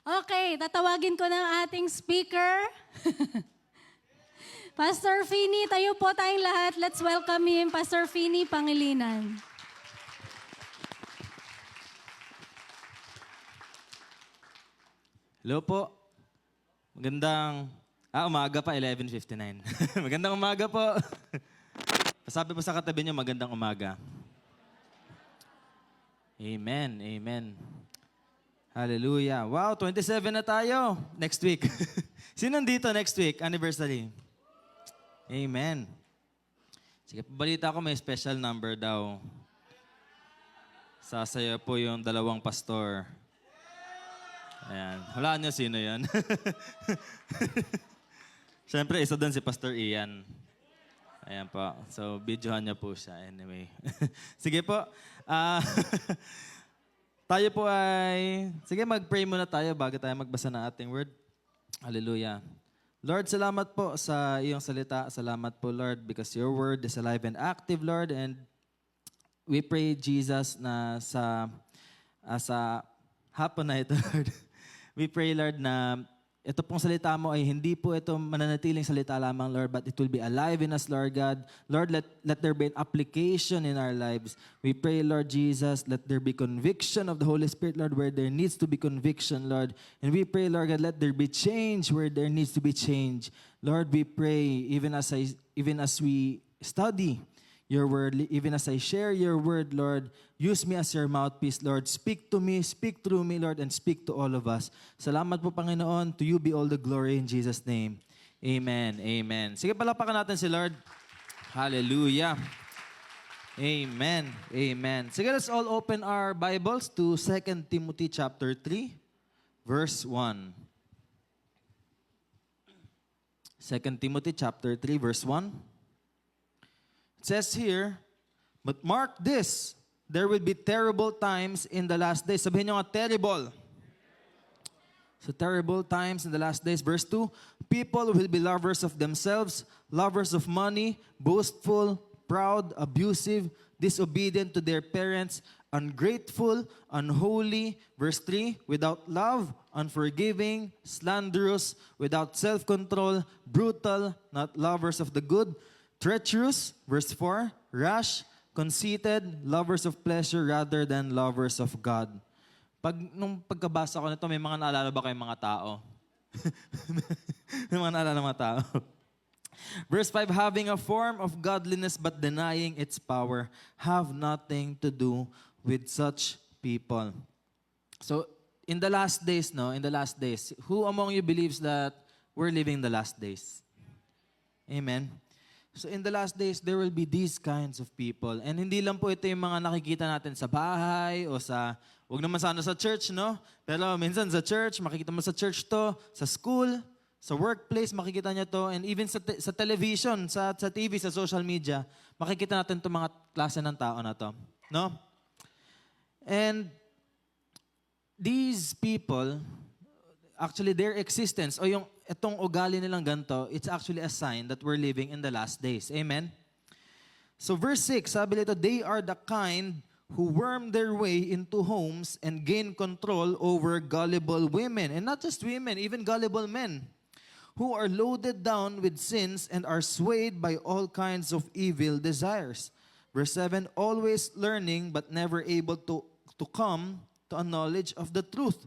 Okay, tatawagin ko ng ating speaker. Pastor Fini, tayo po tayong lahat. Let's welcome him, Pastor Fini Pangilinan. Hello po. Magandang, umaga pa, 11:59. Magandang umaga po. Sabi po sa katabi niyo, magandang umaga. Amen, amen. Hallelujah. Wow, 27 na tayo. Next week. Sino nandito next week? Anniversary. Amen. Sige, balita ko may special number daw. Sasaya po yung dalawang pastor. Ayan. Hulaan niyo sino yan. Siyempre, isa doon si Pastor Ian. Ayan po. So, videohan niya po siya. Anyway. Sige po. Tayo po ay... Sige, mag-pray muna tayo bago tayo magbasa ng ating word. Hallelujah. Lord, salamat po sa iyong salita. Salamat po, Lord, because your word is alive and active, Lord. And we pray, Jesus, na sa hapon na ito, Lord. We pray, Lord, na ito pong salita mo ay hindi po ito mananatiling salita lamang, Lord, but it will be alive in us, Lord God. Lord, let there be an application in our lives. We pray, Lord Jesus, let there be conviction of the Holy Spirit, Lord, where there needs to be conviction, Lord. And we pray, Lord God, let there be change where there needs to be change. Lord, we pray, even as we study your word, even as I share your word, Lord, use me as your mouthpiece, Lord. Speak to me, speak through me, Lord, and speak to all of us. Salamat po, Panginoon. To you be all the glory in Jesus' name. Amen. Amen. Sige, palapakan natin si Lord. Hallelujah. Amen. Amen. Sige, let's all open our Bibles to 2 Timothy chapter 3, verse 1. 2 Timothy chapter 3, verse 1. It says here, but mark this, there will be terrible times in the last days. Sabihin nyo nga, terrible. So terrible times in the last days. Verse 2, people will be lovers of themselves, lovers of money, boastful, proud, abusive, disobedient to their parents, ungrateful, unholy. Verse 3, without love, unforgiving, slanderous, without self-control, brutal, not lovers of the good, treacherous, verse 4, rash, conceited, lovers of pleasure rather than lovers of God. Nung pagkabasa ko nito, may mga naalala ba kayong mga tao? May mga naalala mga tao. Verse 5, having a form of godliness but denying its power, have nothing to do with such people. So, in the last days, who among you believes that we're living the last days? Amen. So in the last days, there will be these kinds of people. And hindi lang po ito yung mga nakikita natin sa bahay o wag naman sana sa church, no? Pero minsan sa church, makikita mo sa church to, sa school, sa workplace, makikita niya to, and even sa television, sa TV, sa social media, makikita natin itong mga klase ng tao na to, no? And these people, actually their existence, o itong ugali nilang ganito, it's actually a sign that we're living in the last days. Amen? So verse 6, sabi nito, they are the kind who worm their way into homes and gain control over gullible women. And not just women, even gullible men, who are loaded down with sins and are swayed by all kinds of evil desires. Verse 7, always learning but never able to come to a knowledge of the truth.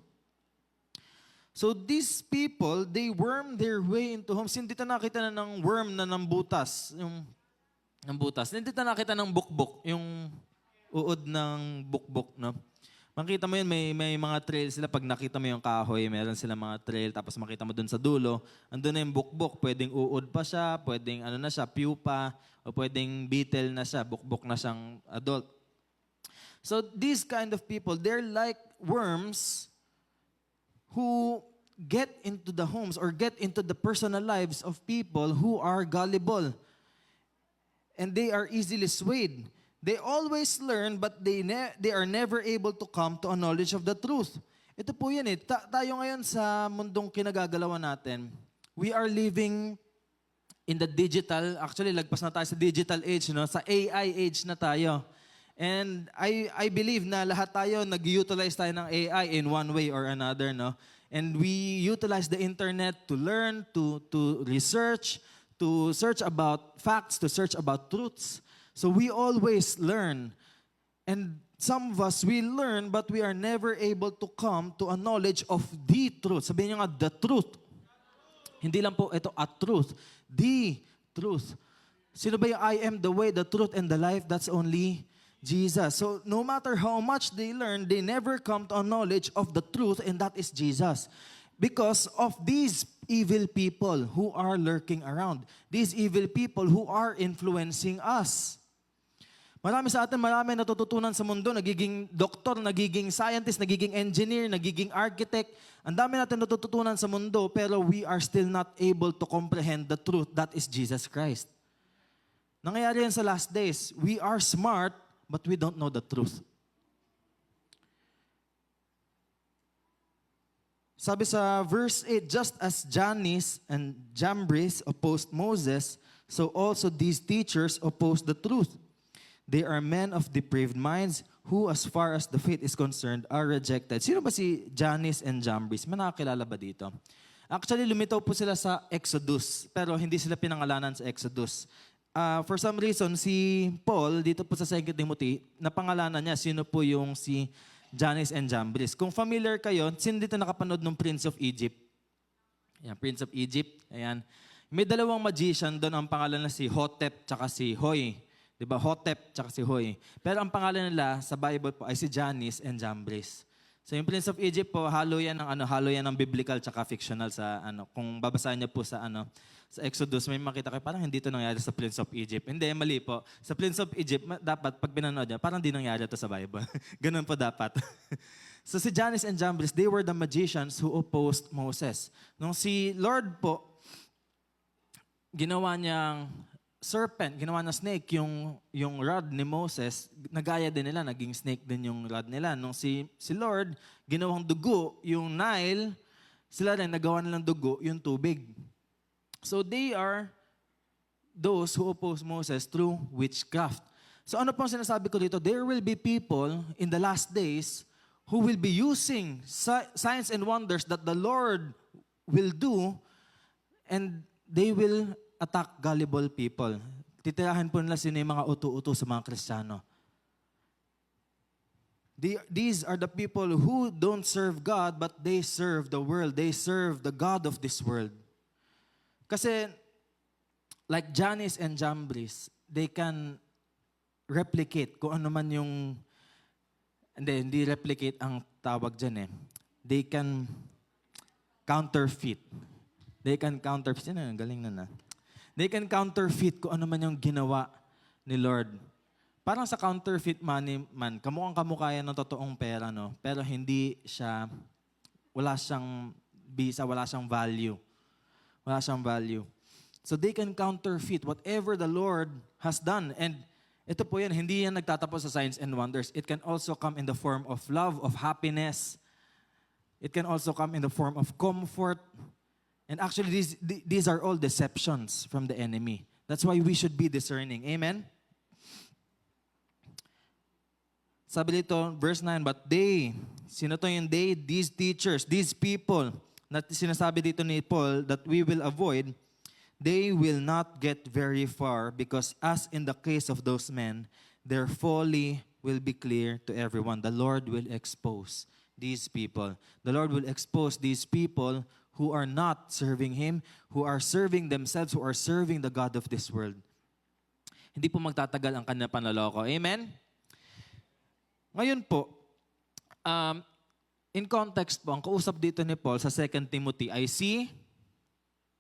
So these people, they worm their way into homes. Hindi tayo nakita na ng worm na nambutas. Hindi tayo nakita ng bukbok, yung uod ng bukbok, no? Makita mo yun, may mga trail sila. Pag nakita mo yung kahoy, meron sila mga trail. Tapos makita mo dun sa dulo, andun na yung bukbok. Pwedeng uod pa siya, pwedeng pupa, o pwedeng beetle na siya, bukbok na siyang adult. So these kind of people, they're like worms who get into the homes or get into the personal lives of people who are gullible. And they are easily swayed. They always learn but they are never able to come to a knowledge of the truth. Ito po yan eh. Tayo ngayon sa mundong kinagagalawan natin, we are living in the digital, actually lagpas na tayo sa digital age, no? Sa AI age na tayo. And I believe na lahat tayo nag-utilize tayo ng AI in one way or another, no? and we utilize the internet to learn, to research, to search about facts, to search about truths. So we always learn. And some of us, we learn, but we are never able to come to a knowledge of the truth. Sabihin nyo nga, the truth. Hindi lang po ito, a truth. The truth. Sino ba yung I am the way, the truth, and the life? That's only Jesus. So no matter how much they learn, they never come to a knowledge of the truth, and that is Jesus. Because of these evil people who are lurking around. These evil people who are influencing us. Marami sa atin, marami natututunan sa mundo. Nagiging doktor, nagiging scientist, nagiging engineer, nagiging architect. Ang dami natin natututunan sa mundo, pero we are still not able to comprehend the truth. That is Jesus Christ. Nangyayari yan sa last days. We are smart, but we don't know the truth. Sabi sa verse 8, just as Jannes and Jambres opposed Moses, so also these teachers oppose the truth. They are men of depraved minds who, as far as the faith is concerned, are rejected. Sino ba si Jannes and Jambres? May nakakilala ba dito? Actually, lumitaw po sila sa Exodus, pero hindi sila pinangalanan sa Exodus. For some reason, si Paul, dito po sa 2 Timothy, napangalanan niya sino po yung si Jannes and Jambres. Kung familiar kayo, sino dito nakapanood ng Prince of Egypt? Ayan, Prince of Egypt. Ayan. May dalawang magician doon, ang pangalan na si Hotep tsaka si Hoy. Diba? Hotep tsaka si Hoy. Pero ang pangalan nila sa Bible po ay si Jannes and Jambres. So yung Prince of Egypt po, halo yan ng biblical tsaka fictional sa kung babasahin niyo po sa sa Exodus, may makita kayo, parang hindi ito nangyari sa Prince of Egypt. Hindi, mali po. Sa Prince of Egypt, dapat, pag pinanood niya, parang hindi nangyari ito sa Bible. Ganun po dapat. So si Jannes and Jambres, they were the magicians who opposed Moses. Nung si Lord po, ginawa niyang serpent, ginawa na snake, yung rod ni Moses, nagaya din nila, naging snake din yung rod nila. Nung si Lord, ginawang dugo, yung Nile, sila rin, nagawa nilang dugo, yung tubig. So they are those who oppose Moses through witchcraft. So ano pong sinasabi ko dito? There will be people in the last days who will be using signs and wonders that the Lord will do, and they will attack gullible people. Titirahan po nila sino yung mga uto-uto sa mga Kristiyano. These are the people who don't serve God, but they serve the world. They serve the God of this world. Kasi, like Jannes and Jambres, they can replicate kung ano man yung, hindi replicate ang tawag dyan eh. They can counterfeit. They can counterfeit. Galing na. They can counterfeit kung ano man yung ginawa ni Lord. Parang sa counterfeit money man, kamukhang-kamukha yan ng totoong pera, no? Pero hindi siya, wala siyang bisa, wala siyang value. Wala siyang value. So they can counterfeit whatever the Lord has done. And ito po yan, hindi yan nagtatapos sa signs and wonders. It can also come in the form of love, of happiness. It can also come in the form of comfort. And actually, these are all deceptions from the enemy. That's why we should be discerning. Amen? Sabi dito, verse 9, but they, sino to yung they? These teachers, these people, na sinasabi dito ni Paul that we will avoid, they will not get very far because as in the case of those men, their folly will be clear to everyone. The Lord will expose these people. The Lord will expose these people who are not serving Him, who are serving themselves, who are serving the God of this world. Hindi po magtatagal ang kanilang panloloko. Amen? Ngayon po, in context po, ang kausap dito ni Paul sa 2 Timothy ay si...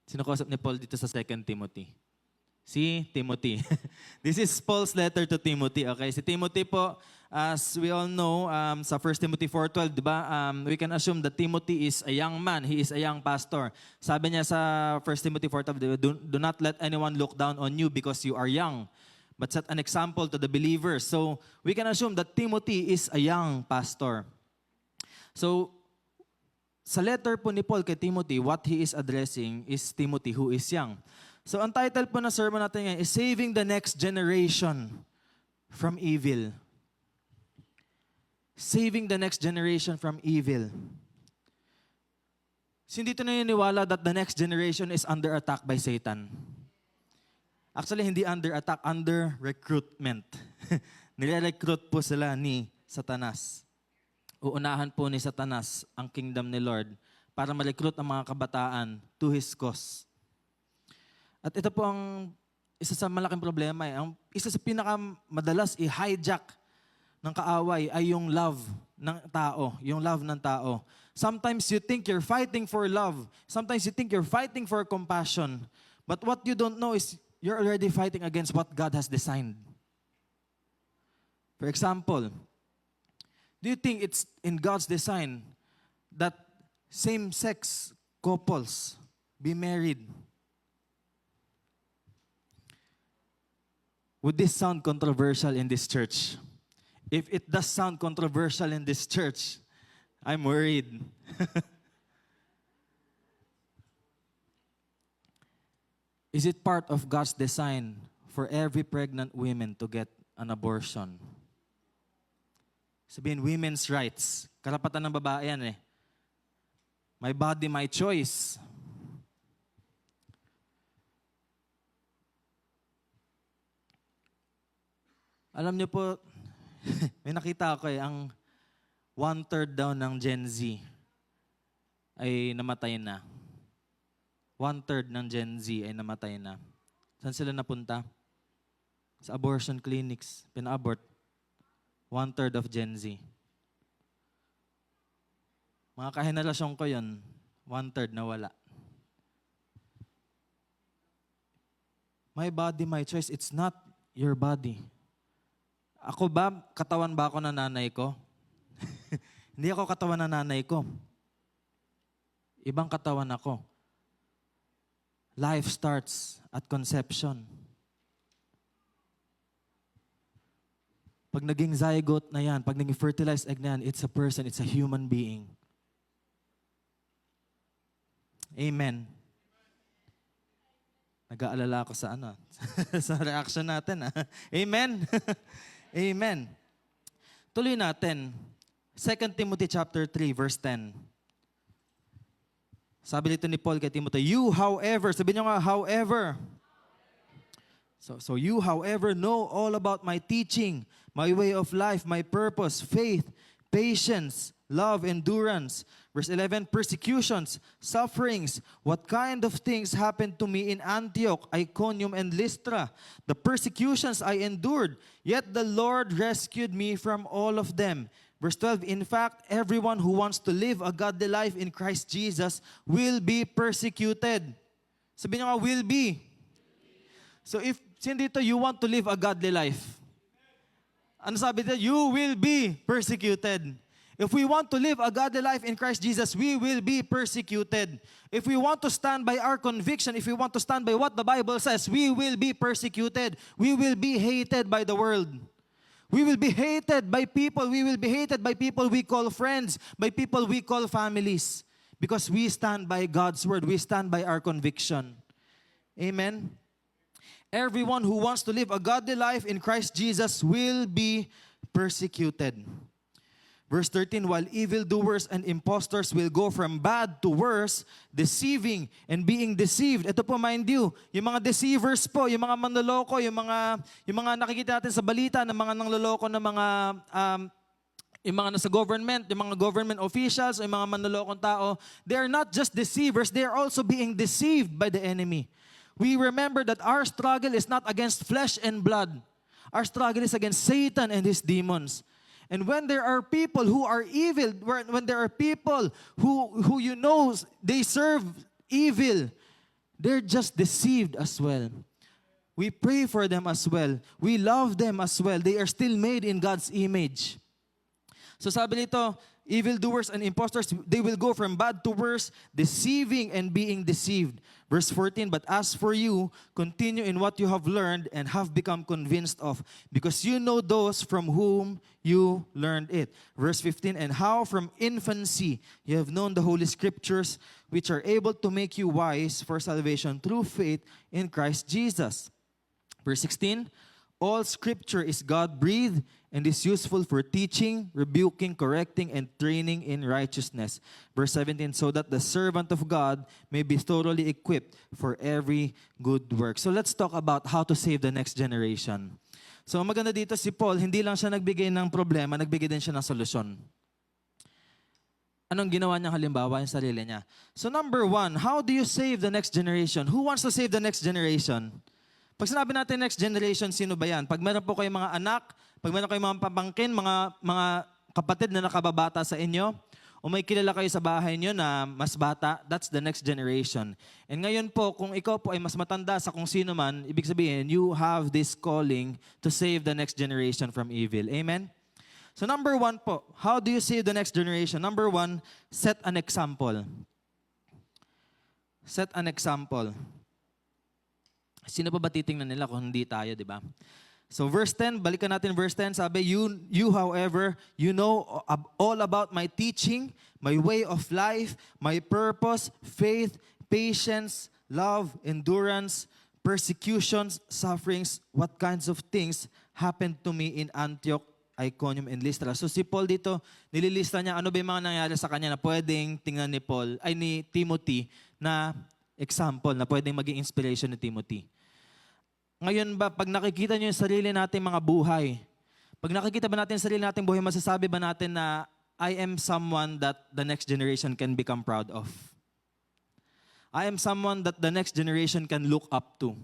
Sino kausap ni Paul dito sa 2 Timothy? Si Timothy. This is Paul's letter to Timothy. Okay, si Timothy po, as we all know, sa 1 Timothy 4:12, di ba? We can assume that Timothy is a young man. He is a young pastor. Sabi niya sa 1 Timothy 4:12, do not let anyone look down on you because you are young, but set an example to the believers. So, we can assume that Timothy is a young pastor. So, sa letter po ni Paul kay Timothy, what he is addressing is Timothy who is young. So, ang title po na sermon natin ngayon is Saving the Next Generation from Evil. Saving the next generation from evil. Hindi ito naniniwala that the next generation is under attack by Satan. Actually, hindi under attack, under recruitment. Nire-recruit po sila ni Satanas. Uunahan po ni Satanas ang kingdom ni Lord para ma-recruit ang mga kabataan to his cause. At ito po ang isa sa malaking problema. Ang isa sa pinakamadalas i-hijack ng kaaway ay yung love ng tao. Yung love ng tao. Sometimes you think you're fighting for love. Sometimes you think you're fighting for compassion. But what you don't know is you're already fighting against what God has designed. For example, do you think it's in God's design that same-sex couples be married? Would this sound controversial in this church? If it does sound controversial in this church, I'm worried. Is it part of God's design for every pregnant woman to get an abortion? Sabihin, women's rights. Karapatan ng babae yan eh. My body, my choice. Alam niyo po, may nakita ako ang 1/3 daw ng Gen Z ay namatay na. 1/3 ng Gen Z ay namatay na. Saan sila napunta? Sa abortion clinics. Pina-abort. 1/3 of Gen Z. Mga kahenerasyon ko yun, 1/3 na wala. My body, my choice. It's not your body. Ako ba, katawan ba ako ng nanay ko? Hindi ako katawan ng nanay ko. Ibang katawan ako. Life starts at conception. Pag naging zygote na yan, pag naging fertilized egg na yan, it's a person, it's a human being. Amen. Nag-aalala ako sa sa reaction natin. Amen. Amen. Tuloy natin. 2 Timothy chapter 3, verse 10. Sabi dito ni Paul kay Timothy, you, however, sabi niyo nga, however. So you, however, know all about my teaching, my way of life, my purpose, faith, patience, love, endurance. Verse 11, persecutions, sufferings. What kind of things happened to me in Antioch, Iconium, and Lystra? The persecutions I endured, yet the Lord rescued me from all of them. Verse 12, in fact, everyone who wants to live a godly life in Christ Jesus will be persecuted. Sabi niyo nga, will be. So if dito you want to live a godly life, ano sabi dito? You will be persecuted. If we want to live a godly life in Christ Jesus, we will be persecuted. If we want to stand by our conviction, if we want to stand by what the Bible says, we will be persecuted. We will be hated by the world. We will be hated by people. We will be hated by people we call friends, by people we call families. Because we stand by God's word. We stand by our conviction. Amen? Everyone who wants to live a godly life in Christ Jesus will be persecuted. Verse 13, while evildoers and impostors will go from bad to worse, deceiving and being deceived. Ito po, mind you, yung mga deceivers po, yung mga manloloko, yung mga nakikita natin sa balita ng mga nangloloko ng mga yung mga nasa government, yung mga government officials, yung mga manlolokong tao, they are not just deceivers, they are also being deceived by the enemy. We remember that our struggle is not against flesh and blood. Our struggle is against Satan and his demons. And when there are people who are evil, when there are people who you know they serve evil, they're just deceived as well. We pray for them as well. We love them as well. They are still made in God's image. So sabi nito, evildoers and impostors, they will go from bad to worse, deceiving and being deceived. Verse 14, but as for you, continue in what you have learned and have become convinced of, because you know those from whom you learned it. Verse 15, and how from infancy you have known the Holy Scriptures, which are able to make you wise for salvation through faith in Christ Jesus. Verse 16, All scripture is God-breathed and is useful for teaching, rebuking, correcting, and training in righteousness. Verse 17, so that the servant of God may be thoroughly equipped for every good work. So let's talk about how to save the next generation. So maganda dito si Paul, hindi lang siya nagbigay ng problema, nagbigay din siya ng solusyon. Anong ginawa niya halimbawa yung sarili niya? So number one, how do you save the next generation? Who wants to save the next generation? Pag sinabi natin next generation, sino ba yan? Pag meron po kayong mga anak, pag meron kayong mga pamangkin, mga kapatid na nakababata sa inyo, o may kilala kayo sa bahay nyo na mas bata, that's the next generation. And ngayon po, kung ikaw po ay mas matanda sa kung sino man, ibig sabihin, you have this calling to save the next generation from evil. Amen? So number one po, how do you save the next generation? Number one, set an example. Set an example. Sino pa ba titingnan nila kung hindi tayo, di ba? So verse 10, balikan natin verse 10, sabi, you however, you know all about my teaching, my way of life, my purpose, faith, patience, love, endurance, persecutions, sufferings, what kinds of things happened to me in Antioch, Iconium, and Lystra. So si Paul dito, nililista niya ano ba yung mga nangyari sa kanya na pwedeng tingnan ni Timothy na example, na pwedeng maging inspiration ni Timothy. Ngayon ba, pag nakikita nyo yung sarili nating mga buhay, pag nakikita ba natin yung sarili nating buhay, masasabi ba natin na I am someone that the next generation can become proud of? I am someone that the next generation can look up to?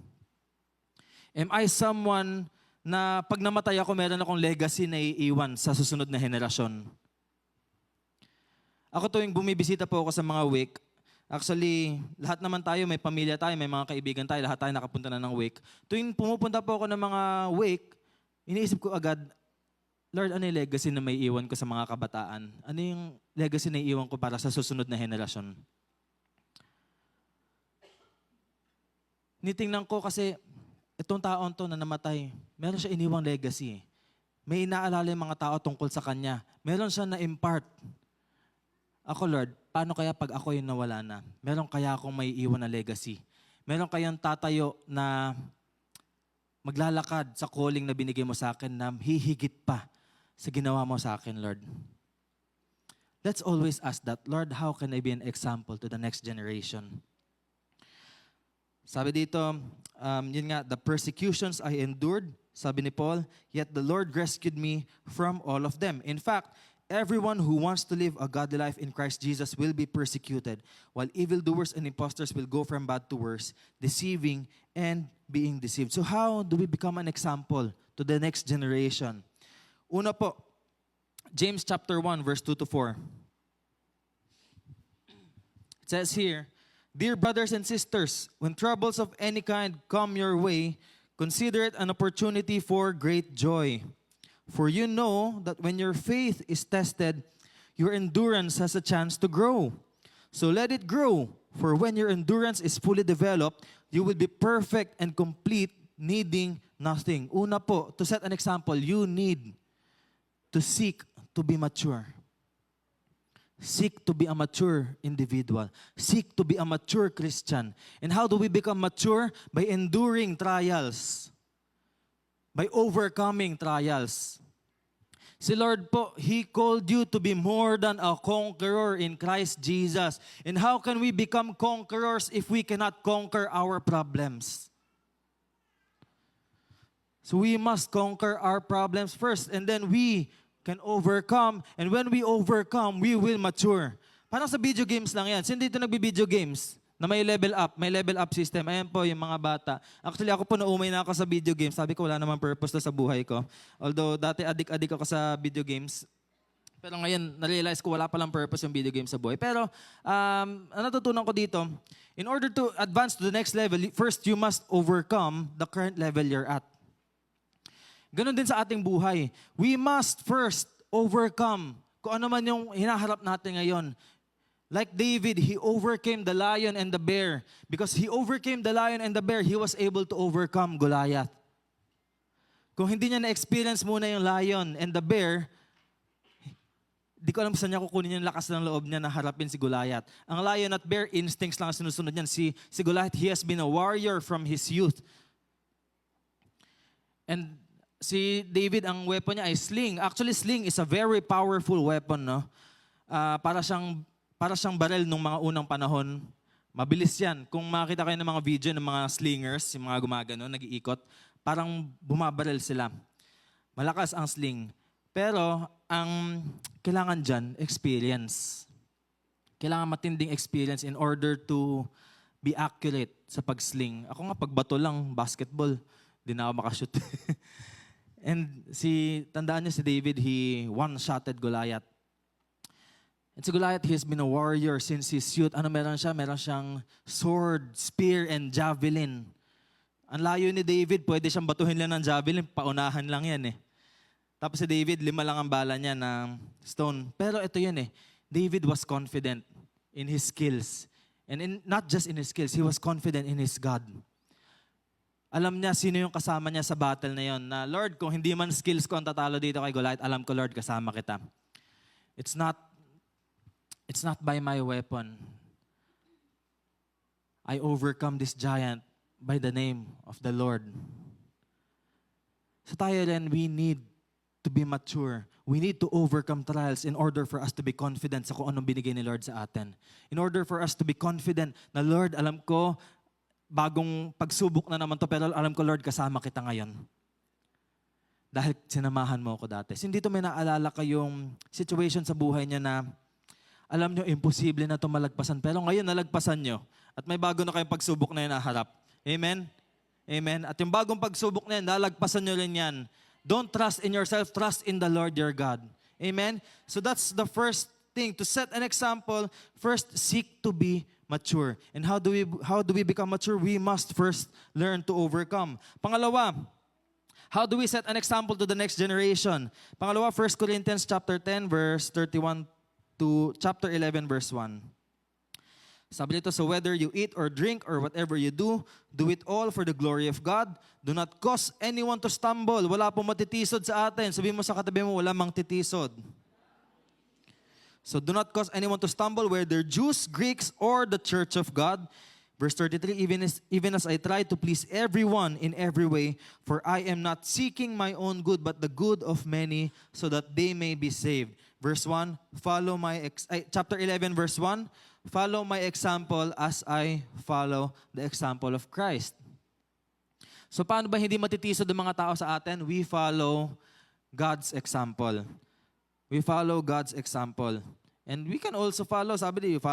Am I someone na pag namatay ako, meron akong legacy na iiwan sa susunod na henerasyon? Ako tuwing bumibisita po ako sa mga wake, actually, lahat naman tayo, may pamilya tayo, may mga kaibigan tayo, lahat tayo nakapunta na ng wake. Tuwing pumupunta po ako ng mga wake, iniisip ko agad, Lord, ano yung legacy na may iwan ko sa mga kabataan? Ano yung legacy na iiwan ko para sa susunod na henerasyon? Nitingnan ko kasi, itong taon to na namatay, meron siya iniwang legacy. May inaalala yung mga tao tungkol sa kanya. Meron siya na-impart. Ako, Lord, paano kaya pag ako yung nawala na? Meron kaya akong may iwan na legacy? Meron kayang tatayo na maglalakad sa calling na binigay mo sa akin na hihigit pa sa ginawa mo sa akin, Lord? Let's always ask that, Lord, how can I be an example to the next generation? Sabi dito, yun nga, the persecutions I endured, sabi ni Paul, yet the Lord rescued me from all of them. In fact, everyone who wants to live a godly life in Christ Jesus will be persecuted, while evildoers and impostors will go from bad to worse, deceiving and being deceived. So how do we become an example to the next generation? Una po, James chapter 1, verse 2 to 4. It says here, dear brothers and sisters, when troubles of any kind come your way, consider it an opportunity for great joy. For you know that when your faith is tested, your endurance has a chance to grow. So let it grow, for when your endurance is fully developed, you will be perfect and complete, needing nothing. Una po, to set an example, you need to seek to be mature. Seek to be a mature individual. Seek to be a mature Christian. And how do we become mature? By enduring trials. By overcoming trials. Si Lord po, He called you to be more than a conqueror in Christ Jesus. And how can we become conquerors if we cannot conquer our problems? So we must conquer our problems first, and then we can overcome. And when we overcome, we will mature. Parang sa video games lang yan. Sino dito nagbi-video games na may level up system? Ayan po yung mga bata. Actually, ako po naumay na ako sa video games. Sabi ko, wala namang purpose na sa buhay ko. Although, dati adik ako sa video games. Pero ngayon, na-realize ko wala palang purpose yung video games sa buhay. Pero, ang natutunan ko dito, in order to advance to the next level, first, you must overcome the current level you're at. Ganon din sa ating buhay. We must first overcome kung ano man yung hinaharap natin ngayon. Like David, he overcame the lion and the bear. Because he overcame the lion and the bear, he was able to overcome Goliath. Kung hindi niya na-experience muna yung lion and the bear, di ko alam saan niya kukunin yung lakas ng loob niya na harapin si Goliath. Ang lion at bear, instincts lang ang sinusunod niyan. Si Goliath, he has been a warrior from his youth. And si David, ang weapon niya ay sling. Actually, sling is a very powerful weapon, no? Para siyang baril nung mga unang panahon. Mabilis yan. Kung makita kayo ng mga video ng mga slingers, yung mga gumagano, nag-iikot, parang bumabaril sila. Malakas ang sling. Pero ang kailangan dyan, experience. Kailangan matinding experience in order to be accurate sa pag-sling. Ako nga, pagbato lang, basketball, di na ako makashoot. And tandaan niyo si David, he one-shotted Goliath. And si Goliath, he's been a warrior since his youth. Ano meron siya? Meron siyang sword, spear, and javelin. Ang layo ni David, pwede siyang batuhin lang ng javelin, paunahan lang yan eh. Tapos si David, 5 lang ang bala niya na stone. Pero ito yun eh, David was confident in his skills. And not just in his skills, he was confident in his God. Alam niya sino yung kasama niya sa battle na yon. Na Lord, kung hindi man skills ko ang tatalo dito kay Goliath, alam ko Lord, kasama kita. It's not by my weapon. I overcome this giant by the name of the Lord. So tayo rin, we need to be mature. We need to overcome trials in order for us to be confident sa kung anong binigay ni Lord sa atin. In order for us to be confident na Lord, alam ko, bagong pagsubok na naman to, pero alam ko Lord, kasama kita ngayon. Dahil sinamahan mo ako dati. Hindi to may naalala kayong situation sa buhay niya na alam nyo, imposible na ito malagpasan. Pero ngayon, nalagpasan nyo. At may bago na kayong pagsubok na yun naharap. Amen? Amen? At yung bagong pagsubok na yun, nalagpasan nyo rin yan. Don't trust in yourself, trust in the Lord your God. Amen? So that's the first thing. To set an example, first seek to be mature. And how do we become mature? We must first learn to overcome. Pangalawa, how do we set an example to the next generation? Pangalawa, 1 Corinthians chapter 10, verse 31 to chapter 11, verse 1. Sabi nito, so whether you eat or drink or whatever you do, do it all for the glory of God. Do not cause anyone to stumble. Wala pong matitisod sa atin. Sabihin mo sa katabi mo, wala mang titisod. So do not cause anyone to stumble, whether Jews, Greeks, or the church of God. Verse 33, even as I try to please everyone in every way, for I am not seeking my own good, but the good of many, so that they may be saved. Verse 1, chapter 11, verse 1, follow my example as I follow the example of Christ. So paano ba hindi matitisod ang mga tao sa atin? We follow God's example. We follow God's example. And we can also follow, sabi dito,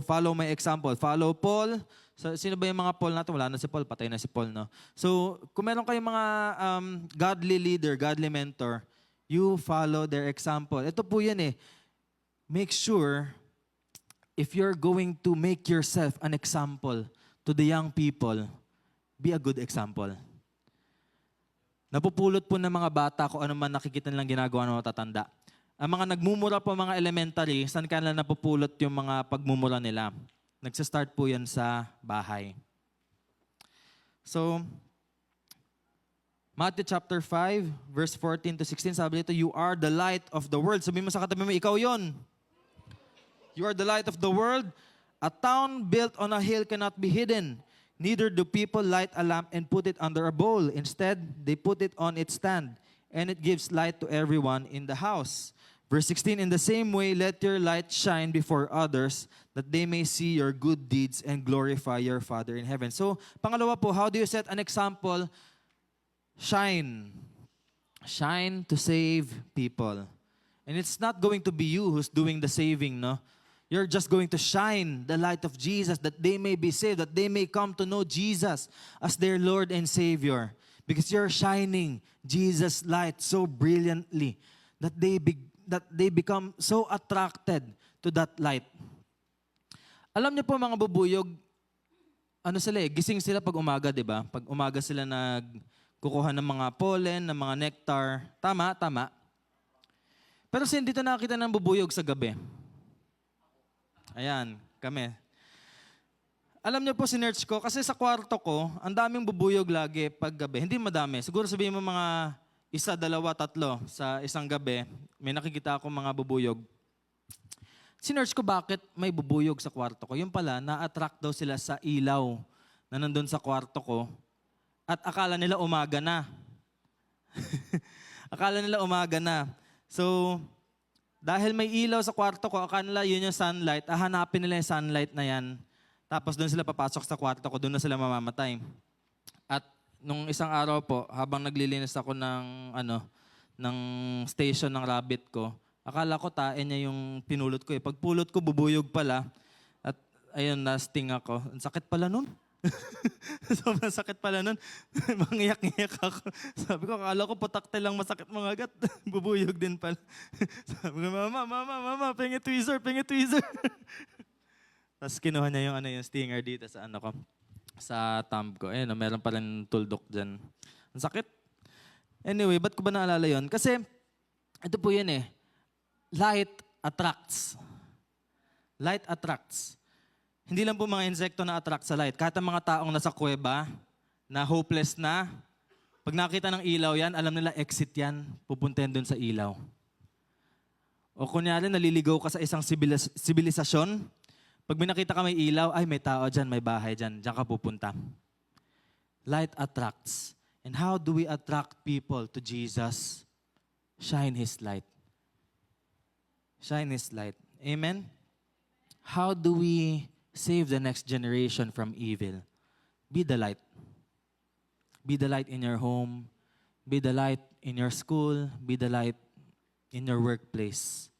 follow my example. Follow Paul. So, sino ba yung mga Paul natin? Wala na si Paul, patay na si Paul, no? So, kung meron kayong mga godly leader, godly mentor, you follow their example. Ito po yan eh. Make sure, if you're going to make yourself an example to the young people, be a good example. Napupulot po ng mga bata kung ano man nakikita nilang ginagawa ng matatanda. Ang mga nagmumura po, mga elementary, saan ka na napupulot yung mga pagmumura nila? Nagsistart po yan sa bahay. So, Matthew chapter 5, verse 14 to 16, sabi dito, you are the light of the world. Sabi mo sa katabi mo, ikaw yon. You are the light of the world. A town built on a hill cannot be hidden. Neither do people light a lamp and put it under a bowl. Instead, they put it on its stand, and it gives light to everyone in the house. Verse 16, in the same way, let your light shine before others, that they may see your good deeds and glorify your Father in heaven. So, pangalawa po, how do you set an example? Shine. Shine to save people. And it's not going to be you who's doing the saving, no? You're just going to shine the light of Jesus, that they may be saved, that they may come to know Jesus as their Lord and Savior. Because you're shining Jesus' light so brilliantly that they become so attracted to that light. Alam niyo po mga bubuyog, ano sila gising sila pag umaga, di ba? Pag umaga sila nagkukuha ng mga pollen, ng mga nectar. Tama, tama. Pero hindi dito nakakita ng bubuyog sa gabi. Ayan, kami. Alam niyo po, sinerch ko, kasi sa kwarto ko, ang daming bubuyog lagi pag gabi. Hindi madami. Siguro sabihin mo mga 1, 2, 3 sa isang gabi, may nakikita ako mga bubuyog. Sinerch ko bakit may bubuyog sa kwarto ko. Yung pala, na-attract daw sila sa ilaw na nandun sa kwarto ko at akala nila umaga na. Akala nila umaga na. So, dahil may ilaw sa kwarto ko, akala nila yun yung sunlight. Hahanapin nila yung sunlight na yan. Tapos doon sila papasok sa kwarto ko, doon na sila mamamatay. At nung isang araw po, habang naglilinis ako ng station ng rabbit ko, akala ko tae niya yung pinulot ko. Pagpulot ko, bubuyog pala. At ayun, nasting ako. Ang sakit pala nun. Sobrang sakit pala nun. Mangiyak-ngiyak ako. Sabi ko, akala ko putakte lang masakit mga agat. Bubuyog din pala. Sabi ko, mama, pengi tweezer. Tapos kinuha niya yung stinger dito sa sa thumb ko. Ayun, meron pa rin tuldok dyan. Ang sakit. Anyway, ba't ko ba naalala yun? Kasi, ito po yun eh. Light attracts. Light attracts. Hindi lang po mga insekto na attract sa light. Kahit ang mga taong nasa kuweba, na hopeless na, pag nakita ng ilaw yan, alam nila exit yan, pupuntahin dun sa ilaw. O kunyari, naliligaw ka sa isang sibilisasyon, pag may nakita ka may ilaw, ay may tao dyan, may bahay dyan, dyan ka pupunta. Light attracts. And how do we attract people to Jesus? Shine His light. Shine His light. Amen? How do we save the next generation from evil? Be the light. Be the light in your home. Be the light in your school. Be the light in your workplace.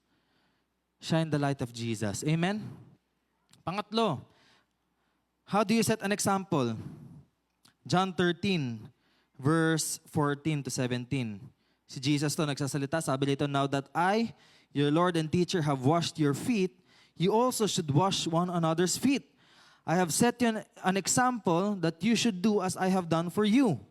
Shine the light of Jesus. Amen? Pangatlo, how do you set an example? John 13, verse 14 to 17. Si Jesus to nagsasalita, sabi dito, now that I, your Lord and teacher, have washed your feet, you also should wash one another's feet. I have set you an example that you should do as I have done for you.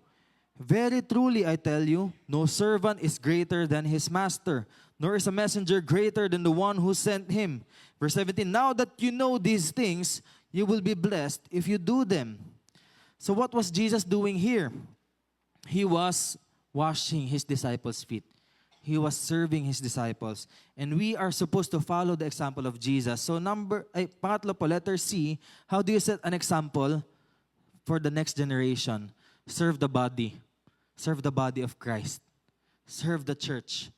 Very truly, I tell you, no servant is greater than his master, nor is a messenger greater than the one who sent him. Verse 17, now that you know these things, you will be blessed if you do them. So what was Jesus doing here? He was washing his disciples' feet. He was serving his disciples. And we are supposed to follow the example of Jesus. So pangatlo po, letter C, how do you set an example for the next generation? Serve the body. Serve the body of Christ. Serve the church.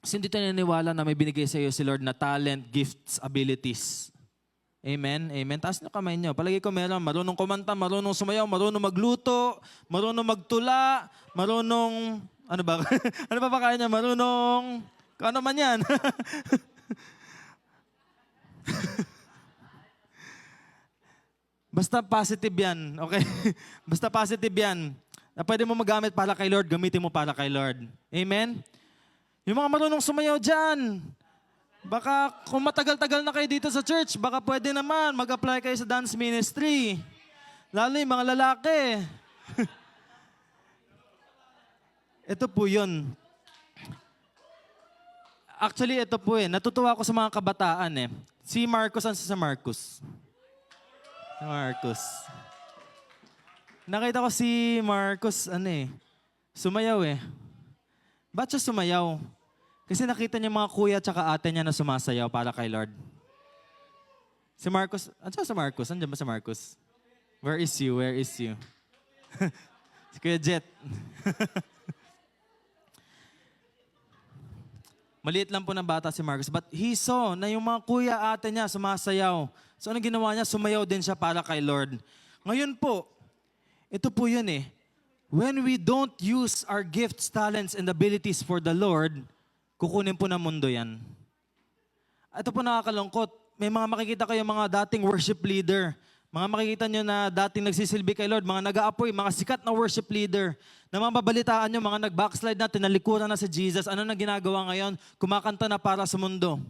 Kasi hindi tayo naniniwala na may binigay sa iyo si Lord na talent, gifts, abilities. Amen? Amen. Taas na kamay niyo. Palagi ko meron. Marunong kumanta, marunong sumayaw, marunong magluto, marunong magtula, marunong... Ano ba? Ano pa kaya niya? Marunong... Ano man yan? Basta positive yan. Okay? Basta positive yan. Na pwede mo magamit para kay Lord, gamitin mo para kay Lord. Amen? Yung mga marunong sumayaw dyan, baka kung matagal-tagal na kayo dito sa church, baka pwede naman mag-apply kayo sa dance ministry. Lalo yung mga lalaki. Ito po yun. Actually, ito po natutuwa ako sa mga kabataan Si Marcos, sa Marcos? Marcos. Nakita ko si Marcos, sumayaw Ba't siya sumayaw? Kasi nakita niya mga kuya at ate niya na sumasayaw para kay Lord. Si Marcos, si Marcos? Andiyan ba si Marcos? Where is you? Si Kuya Jet. Maliit lang po ng bata si Marcos, but he saw na yung mga kuya ate niya sumasayaw. So anong ginawa niya? Sumayaw din siya para kay Lord. Ngayon po, ito po yun When we don't use our gifts, talents, and abilities for the Lord, kukunin po ng mundo yan. Ito po nakakalungkot. May mga makikita kayo mga dating worship leader. Mga makikita nyo na dating nagsisilbi kay Lord, mga nag-aapoy, mga sikat na worship leader, na mababalitaan nyo, mga nag-backslide na, tinalikuran na si Jesus. Ano na ginagawa ngayon? Kumakanta na para sa mundo.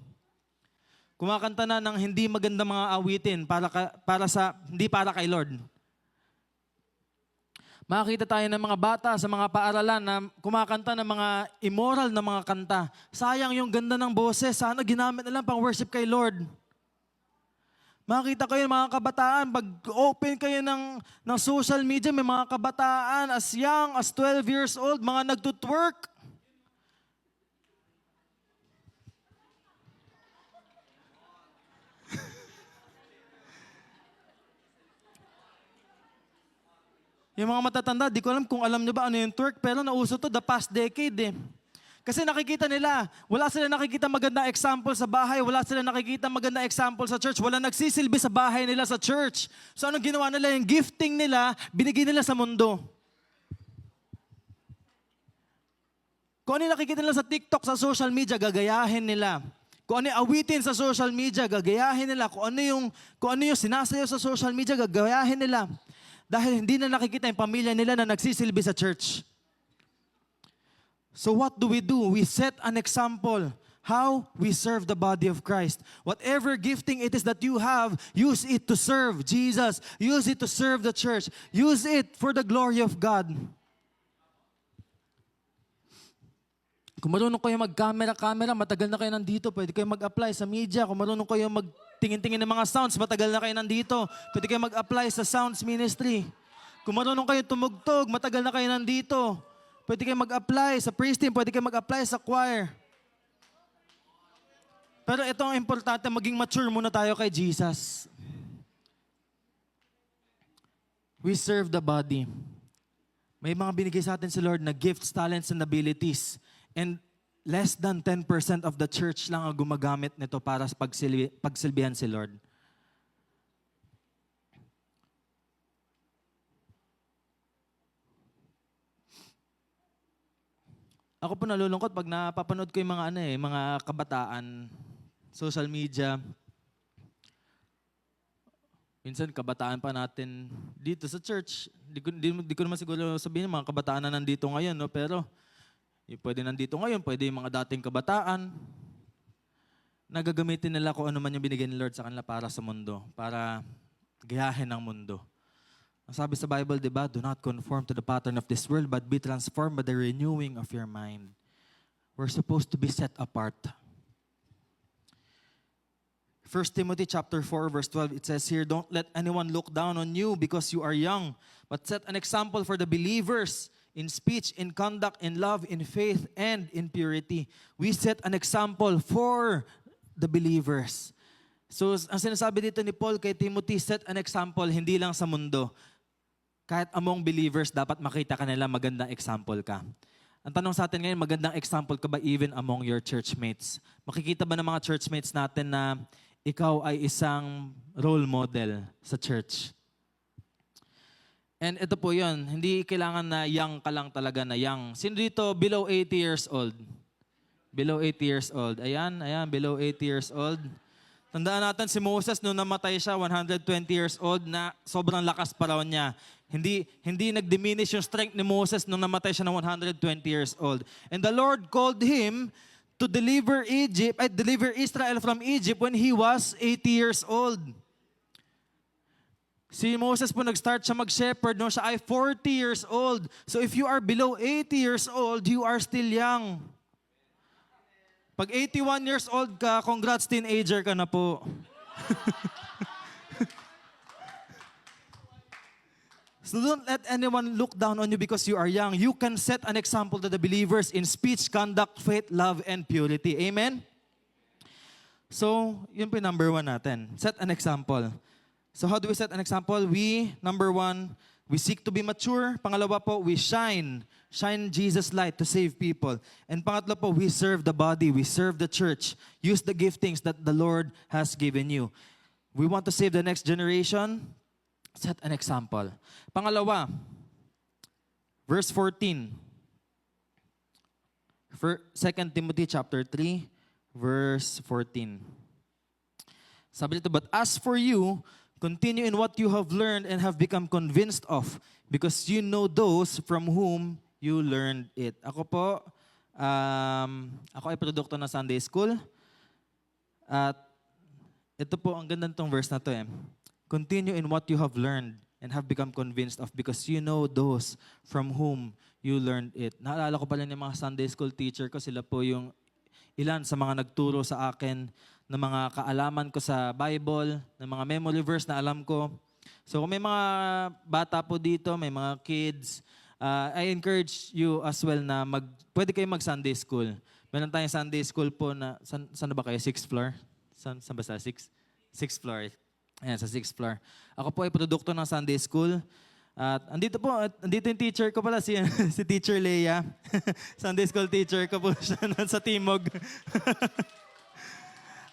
Kumakanta na ng hindi maganda mga awitin hindi para kay Lord. Makakita tayo ng mga bata sa mga paaralan na kumakanta ng mga immoral na mga kanta. Sayang yung ganda ng boses. Sana ginamit na lang pang worship kay Lord. Makita kayo mga kabataan, pag open kayo ng social media, may mga kabataan as young as 12 years old, mga nagtutwerk. Yung mga matatanda, di ko alam kung alam nyo ba ano yung twerk, pero nauso to the past decade eh. Kasi nakikita nila, wala sila nakikita magandang example sa bahay, wala sila nakikita magandang example sa church, wala nagsisilbi sa bahay nila sa church. So anong ginawa nila? Yung gifting nila, binigay nila sa mundo. Kung ano yung nakikita nila sa TikTok, sa social media, gagayahin nila. Kung ano yung awitin sa social media, gagayahin nila. Kung ano yung sinasayaw sa social media, gagayahin nila. Dahil hindi na nakikita yung pamilya nila na nagsisilbi sa church. So what do? We set an example. How we serve the body of Christ. Whatever gifting it is that you have, use it to serve Jesus. Use it to serve the church. Use it for the glory of God. Kung marunong kayo mag-camera, matagal na kayo nandito, pwede kayo mag-apply sa media. Kung marunong kayo magtingin-tingin ng mga sounds, matagal na kayo nandito, pwede kayo mag-apply sa sounds ministry. Kung marunong kayo tumugtog, matagal na kayo nandito, pwede kayo mag-apply sa praise team, pwede kayo mag-apply sa choir. Pero ito ang importante, maging mature muna tayo kay Jesus. We serve the body. May mga binigay sa atin si Lord na gifts, talents, and abilities. And less than 10% of the church lang ang gumagamit nito para sa pagsilbihan si Lord. Ako po nalulungkot pag napapanood ko yung mga kabataan, social media. Minsan kabataan pa natin dito sa church. Di ko naman siguro sabihin mga kabataan na nandito ngayon, no? Pero pwede nandito ngayon, pwede yung mga dating kabataan. Nagagamitin nila kung ano man yung binigay ni Lord sa kanila para sa mundo, para gayahin ang mundo. Ang sabi sa Bible, di ba? Do not conform to the pattern of this world, but be transformed by the renewing of your mind. We're supposed to be set apart. 1 Timothy chapter 4, verse 12, it says here, don't let anyone look down on you because you are young, but set an example for the believers in speech, in conduct, in love, in faith, and in purity. We set an example for the believers. So, ang sinasabi dito ni Paul kay Timothy, set an example, hindi lang sa mundo. Kahit among believers, dapat makita ka nila magandang example ka. Ang tanong sa atin ngayon, magandang example ka ba even among your churchmates? Makikita ba ng mga churchmates natin na ikaw ay isang role model sa church? And ito po yun, hindi kailangan na young ka lang talaga na young. Sino dito below 80 years old? Below 80 years old. Ayan, below 80 years old. Tandaan natin si Moses nung namatay siya, 120 years old, na sobrang lakas pa raw niya. Hindi nag-diminish yung strength ni Moses nung namatay siya ng 120 years old. And the Lord called him to deliver Israel from Egypt when he was 80 years old. Si Moses po nag-start siya mag-shepherd nung siya ay 40 years old. So if you are below 80 years old, you are still young. Pag 81 years old ka, congrats, teenager ka na po. So don't let anyone look down on you because you are young. You can set an example to the believers in speech, conduct, faith, love, and purity. Amen? So, yun po yung number 1 natin. Set an example. So how do we set an example? Number 1, we seek to be mature. Pangalawa po, we shine. Shine Jesus' light to save people. And pangatlo po, we serve the body. We serve the church. Use the giftings that the Lord has given you. We want to save the next generation. Set an example. Pangalawa, verse 14. 2 Timothy chapter 3, verse 14. Sabi dito, but as for you, continue in what you have learned and have become convinced of, because you know those from whom you learned it. Ako po, ako ay produkto ng Sunday School. At ito po, ang ganda nitong verse na to eh. Continue in what you have learned and have become convinced of, because you know those from whom you learned it. Naalala ko pala yung mga Sunday School teacher ko, sila po yung ilan sa mga nagturo sa akin ng mga kaalaman ko sa Bible, ng mga memory verse na alam ko. So kung may mga bata po dito, may mga kids, I encourage you as well na pwede kayo mag-Sunday school. Meron tayong Sunday school po na, saan na ba kayo? 6th floor? Saan ba sa 6th floor? Ayan, sa 6th floor. Ako po ay produkto ng Sunday school. At andito yung teacher ko pala, si, si Teacher Leia. Sunday school teacher ko po siya sa Timog.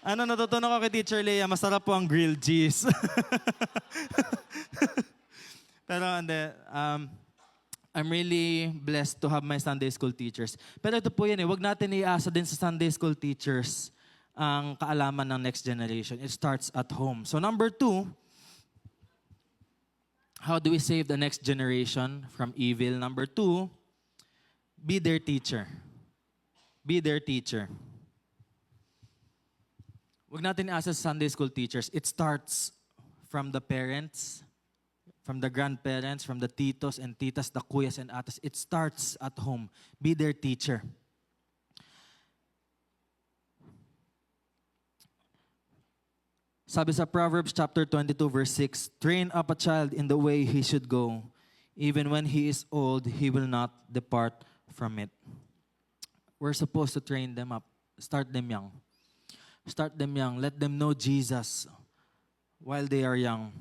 Natutunan ko kay Teacher Leia, masarap po ang grilled cheese. Pero I'm really blessed to have my Sunday school teachers. Pero ito po yan wag natin iasa din sa Sunday school teachers ang kaalaman ng next generation. It starts at home. So number 2, how do we save the next generation from evil? Number 2, be their teacher. Be their teacher. Wag natin iasa sa Sunday school teachers. It starts from the parents, from the grandparents, from the titos and titas, the kuyas and atas. It starts at home. Be their teacher. Sabi sa Proverbs chapter 22 verse 6, train up a child in the way he should go. Even when he is old, he will not depart from it. We're supposed to train them up. Start them young. Start them young. Let them know Jesus while they are young.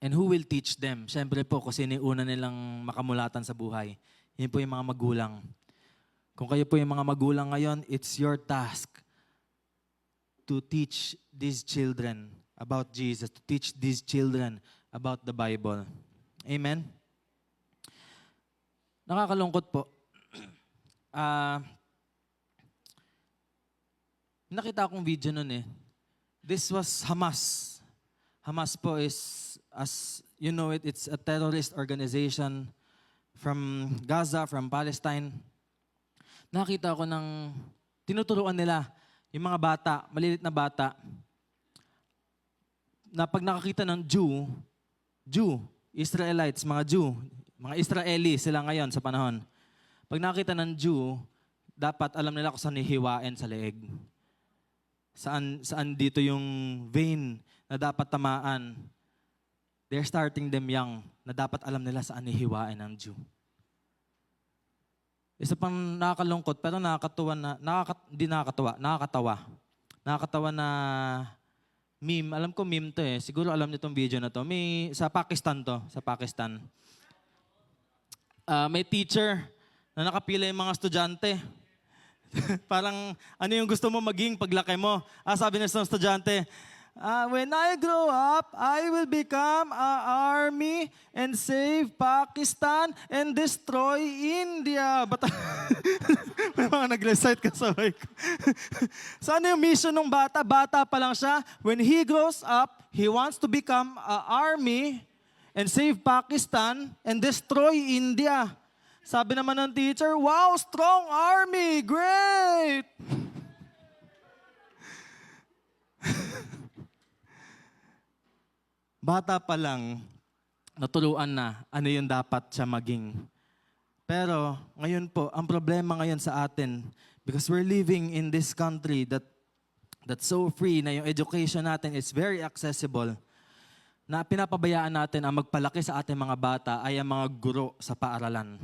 And who will teach them? Siyempre po, kasi una nilang makamulatan sa buhay. Yun po yung mga magulang. Kung kayo po yung mga magulang ngayon, it's your task to teach these children about Jesus, to teach these children about the Bible. Amen? Nakakalungkot po. Nakita akong video nun This was Hamas. Hamas po is, as you know it's a terrorist organization from Gaza, from Palestine. Nakita ko ng tinuturuan nila yung mga bata, malilit na bata, na pag nakakita ng Israelites, mga Israeli sila ngayon sa panahon. Pag nakakita ng Jew, dapat alam nila kung saan hihiwain sa leeg. Saan dito yung vein na dapat tamaan. They're starting them young, na dapat alam nila saan hihiwain ng Jew. Isa pang nakakalungkot, pero nakakatawa na meme. Alam ko meme to Siguro alam niyo tong video na to. Sa Pakistan to. Sa Pakistan. May teacher na nakapila yung mga estudyante. Parang, ano yung gusto mo maging paglaki mo? Sabi ng isang estudyante, when I grow up, I will become an army and save Pakistan and destroy India. May mga nag-recite kasabay ko. So ano yung mission ng bata? Bata pa lang siya. When he grows up, he wants to become an army and save Pakistan and destroy India. Sabi naman ng teacher, wow, strong army, great! Bata pa lang, natuluan na ano yung dapat siya maging. Pero ngayon po, ang problema ngayon sa atin, because we're living in this country that's so free, na yung education natin is very accessible, na pinapabayaan natin ang magpalaki sa ating mga bata ay ang mga guro sa paaralan.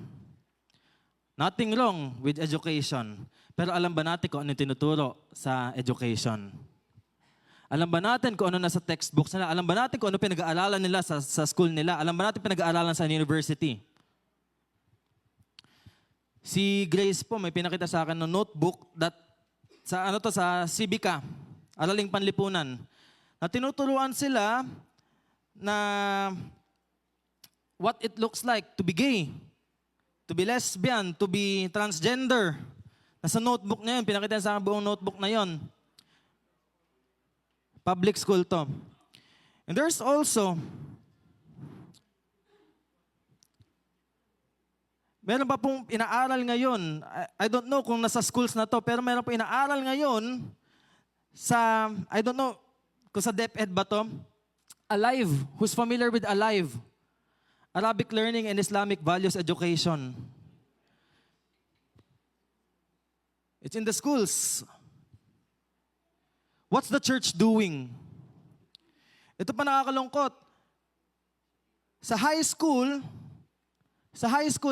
Nothing wrong with education. Pero alam ba natin kung ano yung tinuturo sa education? Alam ba natin kung ano nasa textbooks nila? Alam ba natin kung ano pinag-aaralan nila sa school nila? Alam ba natin pinag-aaralan sa university? Si Grace po, may pinakita sa akin ng notebook sa Civica, Araling Panlipunan, na tinuturuan sila na what it looks like to be gay, to be lesbian, to be transgender. Nasa notebook niya yun, pinakita sa akin buong notebook na yon. Public school to. And there's also, meron pa pong inaaral ngayon, I don't know kung nasa schools na to, pero meron pa inaaral ngayon sa, I don't know kung sa DepEd ba to, Alive. Who's familiar with Alive? Arabic Learning and Islamic Values Education. It's in the schools. What's the church doing? Ito pa nakakalungkot. Sa high school,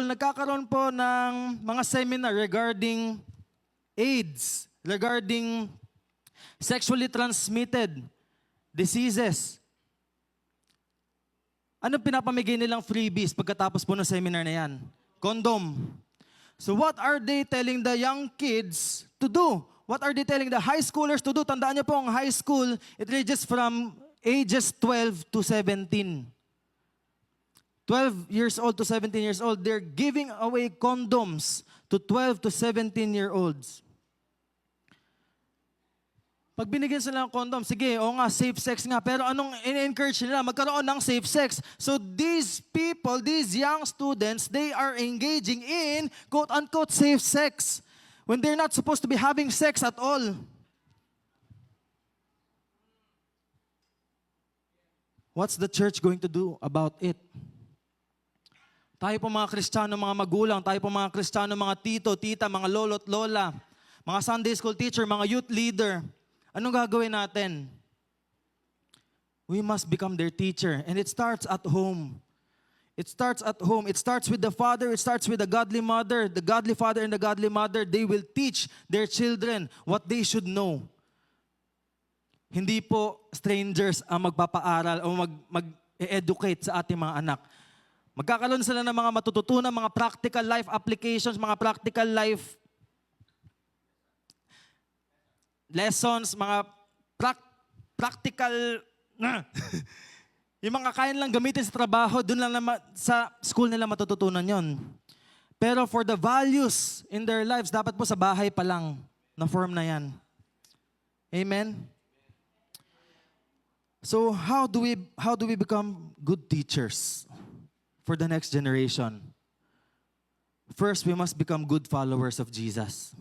nagkakaroon po ng mga seminar regarding AIDS, regarding sexually transmitted diseases. Ano pinapamigay nilang freebies pagkatapos po ng seminar na yan? Condom. So what are they telling the young kids to do? What are they telling the high schoolers to do? Tandaan niyo po, ang high school, it ranges from ages 12 to 17. 12 years old to 17 years old, they're giving away condoms to 12 to 17-year-olds. Pag binigyan sila ng condom, sige, o nga, safe sex nga, pero anong in-encourage nila? Magkaroon ng safe sex. So these people, these young students, they are engaging in quote-unquote safe sex when they're not supposed to be having sex at all. What's the church going to do about it? Tayo po mga Kristiyano, mga magulang, tayo po mga Kristiyano, mga tito, tita, mga lolo't lola, mga Sunday school teacher, mga youth leader, anong gagawin natin? We must become their teacher. And it starts at home. It starts at home. It starts with the father. It starts with the godly mother. The godly father and the godly mother, they will teach their children what they should know. Hindi po strangers ang magpapaaral o mag-educate sa ating mga anak. Magkakaroon sila ng mga matututunan, mga practical life applications, mga practical life lessons, mga practical yung mga kaya lang gamitin sa trabaho, doon lang sa school nila matututunan yon. Pero for the values in their lives, dapat po sa bahay pa lang na form na yan. Amen? So how do we become good teachers for the next generation? First, we must become good followers of Jesus.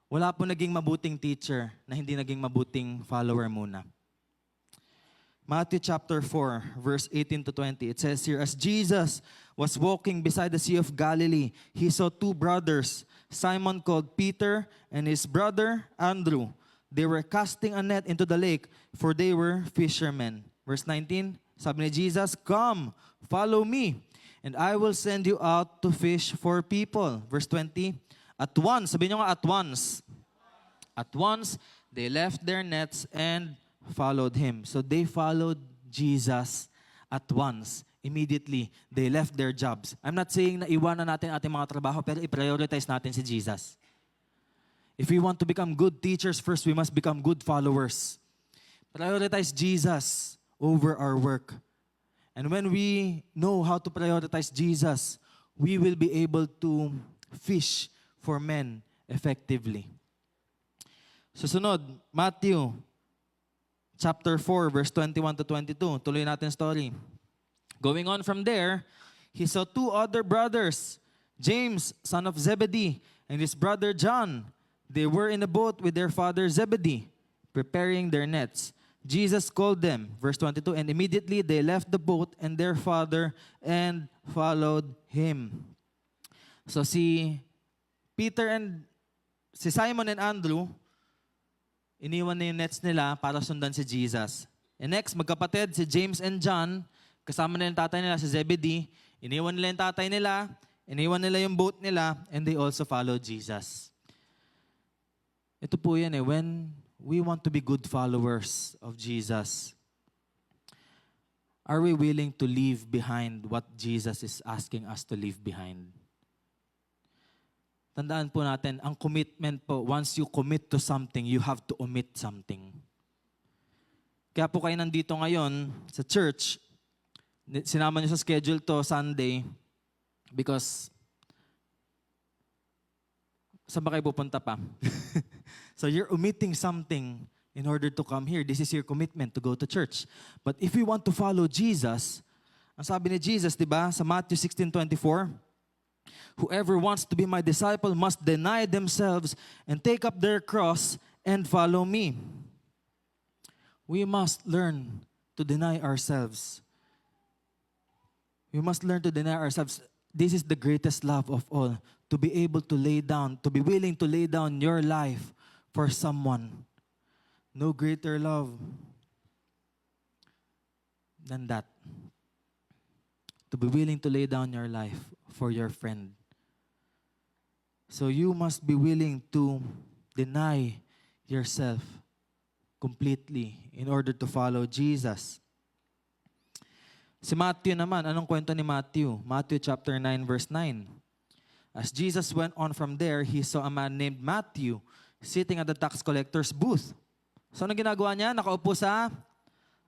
Wala po naging mabuting teacher na hindi naging mabuting follower muna. Matthew chapter 4, verse 18 to 20, it says here, as Jesus was walking beside the Sea of Galilee, he saw two brothers, Simon called Peter and his brother Andrew. They were casting a net into the lake, for they were fishermen. Verse 19, sabi ni Jesus, come, follow me, and I will send you out to fish for people. Verse 20, at once, sabi nyo nga, at once. At once, they left their nets and followed him. So they followed Jesus at once. Immediately, they left their jobs. I'm not saying na iwanan natin ating mga trabaho, pero i-prioritize natin si Jesus. If we want to become good teachers, first we must become good followers. Prioritize Jesus over our work. And when we know how to prioritize Jesus, we will be able to fish for men effectively. Susunod, Matthew chapter 4, verse 21 to 22. Tuloy natin story. Going on from there, he saw two other brothers, James, son of Zebedee, and his brother John. They were in a boat with their father Zebedee, preparing their nets. Jesus called them, verse 22, and immediately they left the boat and their father and followed him. So si Simon and Andrew, iniwan na yung nets nila para sundan si Jesus. And next, magkapatid si James and John, kasama na yung tatay nila si Zebedee, iniwan nila yung tatay nila, iniwan nila yung boat nila, and they also followed Jesus. Ito po yan when we want to be good followers of Jesus, are we willing to leave behind what Jesus is asking us to leave behind? Tandaan po natin, ang commitment po, once you commit to something, you have to omit something. Kaya po kayo nandito ngayon sa church, sinama niyo sa schedule to Sunday, because saan ba kayo pupunta pa? So you're omitting something in order to come here. This is your commitment to go to church. But if we want to follow Jesus, ang sabi ni Jesus, di ba, sa Matthew 16:24, whoever wants to be my disciple must deny themselves and take up their cross and follow me. We must learn to deny ourselves. We must learn to deny ourselves. This is the greatest love of all, to be able to lay down, to be willing to lay down your life for someone. No greater love than that. To be willing to lay down your life for your friend. So you must be willing to deny yourself completely in order to follow Jesus. Si Matthew naman, anong kwento ni Matthew? Matthew chapter 9 verse 9. As Jesus went on from there, he saw a man named Matthew sitting at the tax collector's booth. So anong ginagawa niya? Nakaupo sa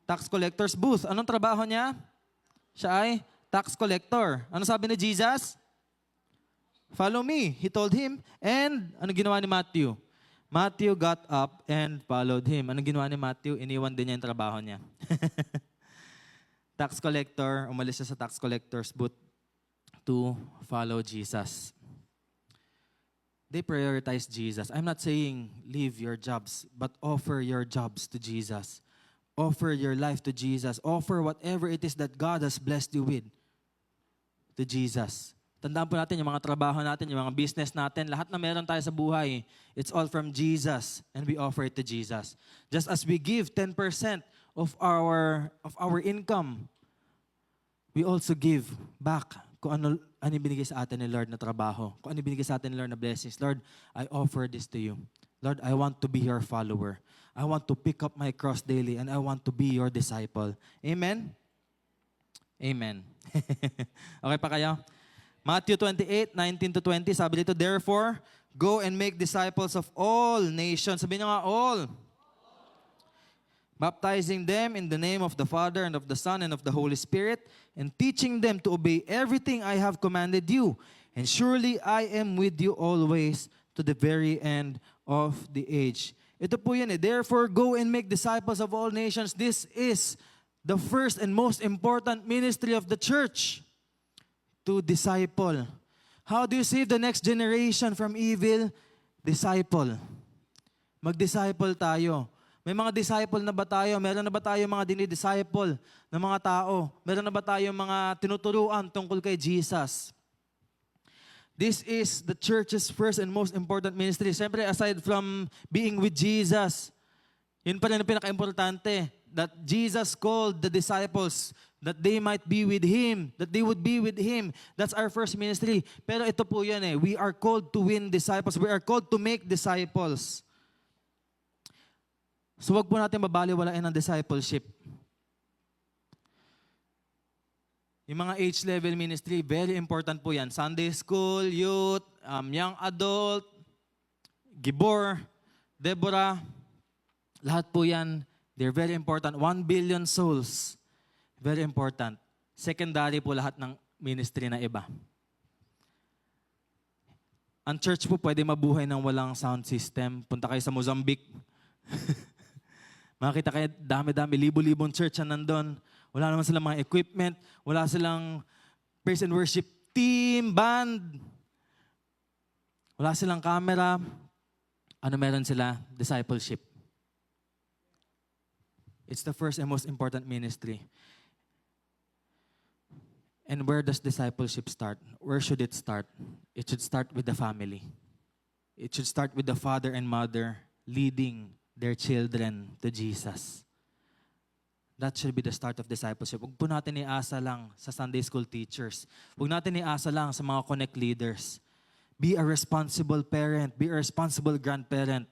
tax collector's booth. Anong trabaho niya? Siya ay tax collector. Ano sabi ni Jesus? Follow me, he told him. And ano ginawa ni Matthew? Matthew got up and followed him. Anong ginawa ni Matthew? Iniwan din niya yung trabaho niya. Tax collector, umalis siya sa tax collector's booth to follow Jesus. They prioritize Jesus. I'm not saying leave your jobs, but offer your jobs to Jesus. Offer your life to Jesus. Offer whatever it is that God has blessed you with to Jesus. Tandaan po natin yung mga trabaho natin, yung mga business natin, lahat na meron tayo sa buhay, it's all from Jesus and we offer it to Jesus. Just as we give 10% of our income, we also give back kung ano binigay sa atin ni Lord na trabaho, kung ano binigay sa atin ni Lord na blessings. Lord, I offer this to you. Lord, I want to be your follower. I want to pick up my cross daily and I want to be your disciple. Amen? Amen. Okay pa kayo? Matthew 28:19-20, sabi dito, therefore, go and make disciples of all nations. Sabi niyo nga, all. Baptizing them in the name of the Father and of the Son and of the Holy Spirit, and teaching them to obey everything I have commanded you. And surely I am with you always to the very end of the age. Ito po yan eh. Therefore, go and make disciples of all nations. This is the first and most important ministry of the church. To disciple. How do you save the next generation from evil? Disciple. Mag-disciple tayo. May mga disciple na ba tayo? Meron na ba tayo mga dinidisciple ng mga tao? Meron na ba tayo mga tinuturuan tungkol kay Jesus? This is the church's first and most important ministry. Siyempre, aside from being with Jesus, yun pa rin ang pinaka-importante, that Jesus called the disciples that they might be with Him, that they would be with Him. That's our first ministry. Pero ito po yan eh, we are called to win disciples. We are called to make disciples. So wag po natin babaliwalain ang discipleship. Yung mga age level ministry, very important po yan. Sunday school, youth, young adult, Gibor, Deborah, lahat po yan, they're very important. 1 billion souls. Very important. Secondary po lahat ng ministry na iba. Ang church po pwede mabuhay ng walang sound system. Punta kayo sa Mozambique. Makita kayo, dami-dami, libo-libong church na nandun. Wala naman silang mga equipment. Wala silang praise and worship team, band. Wala silang camera. Ano meron sila? Discipleship. It's the first and most important ministry. And where does discipleship start? Where should it start? It should start with the family. It should start with the father and mother leading their children to Jesus. That should be the start of discipleship. Huwag po natin iasa lang sa Sunday school teachers. Huwag natin iasa lang sa mga connect leaders. Be a responsible parent. Be a responsible grandparent.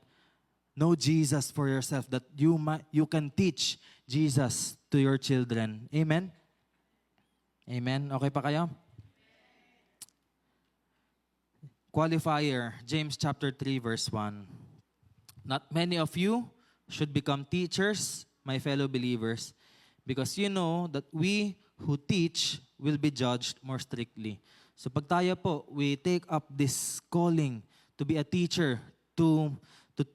Know Jesus for yourself that you can teach Jesus to your children. Amen? Amen? Okay pa kayo? Qualifier, James chapter 3 verse 1. Not many of you should become teachers, my fellow believers, because you know that we who teach will be judged more strictly. So pag tayo po, we take up this calling to be a teacher, to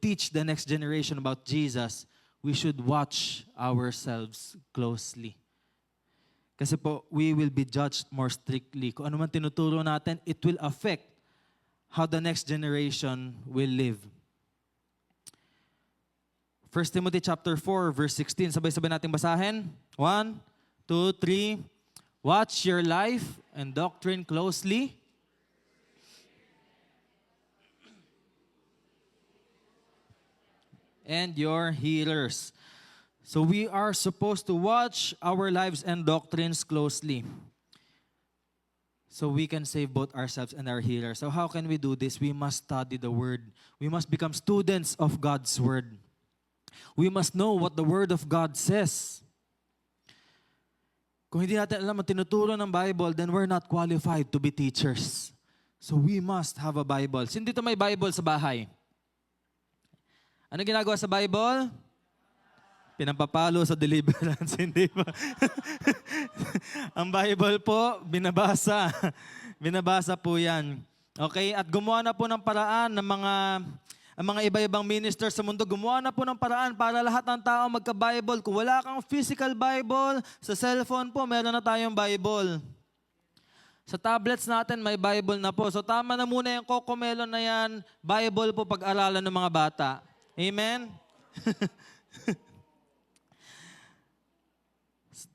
teach the next generation about Jesus, we should watch ourselves closely. Kasi po, we will be judged more strictly. Kung ano man tinuturo natin, it will affect how the next generation will live. 1 Timothy chapter 4, verse 16. Sabay-sabay natin basahin. 1, 2, 3. Watch your life and doctrine closely. And your hearers. So we are supposed to watch our lives and doctrines closely, so we can save both ourselves and our hearers. So how can we do this? We must study the Word. We must become students of God's Word. We must know what the Word of God says. Kung hindi natin alam ang tinuturo ng Bible, then we're not qualified to be teachers. So we must have a Bible. Sino dito may Bible sa bahay? Ano ginagawa sa Bible? Pinampapalo sa deliverance, hindi ba? Ang Bible po, binabasa. Binabasa po yan. Okay? At gumawa na po ng paraan ng ang mga iba-ibang ministers sa mundo, gumawa na po ng paraan para lahat ng tao magka-Bible. Kung wala kang physical Bible, sa cellphone po, meron na tayong Bible. Sa tablets natin, may Bible na po. So tama na muna yung Cocomelon na yan. Bible po pag-aralan ng mga bata. Amen?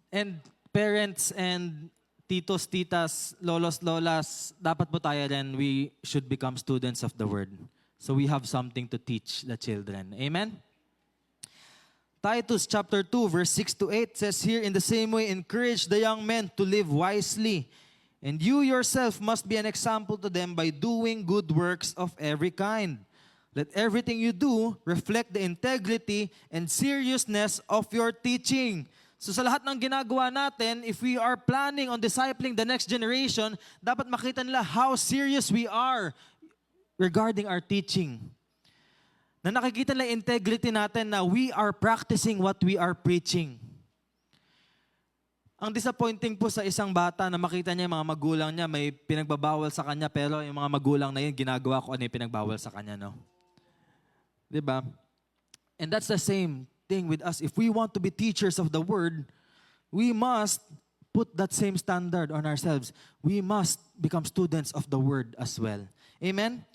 And parents and titos, titas, lolos, lolas, dapat po tayo rin, we should become students of the Word. So we have something to teach the children. Amen? Titus chapter 2 verse 6 to 8 says here, in the same way, encourage the young men to live wisely. And you yourself must be an example to them by doing good works of every kind. Let everything you do reflect the integrity and seriousness of your teaching. So sa lahat ng ginagawa natin, if we are planning on discipling the next generation, dapat makita nila how serious we are regarding our teaching. Na nakikita nila integrity natin na we are practicing what we are preaching. Ang disappointing po sa isang bata na makita niya yung mga magulang niya may pinagbabawal sa kanya pero yung mga magulang na yun ginagawa ko ano yung pinagbawal sa kanya, no? Diba? And that's the same thing with us. If we want to be teachers of the Word, we must put that same standard on ourselves. We must become students of the Word as well. Amen?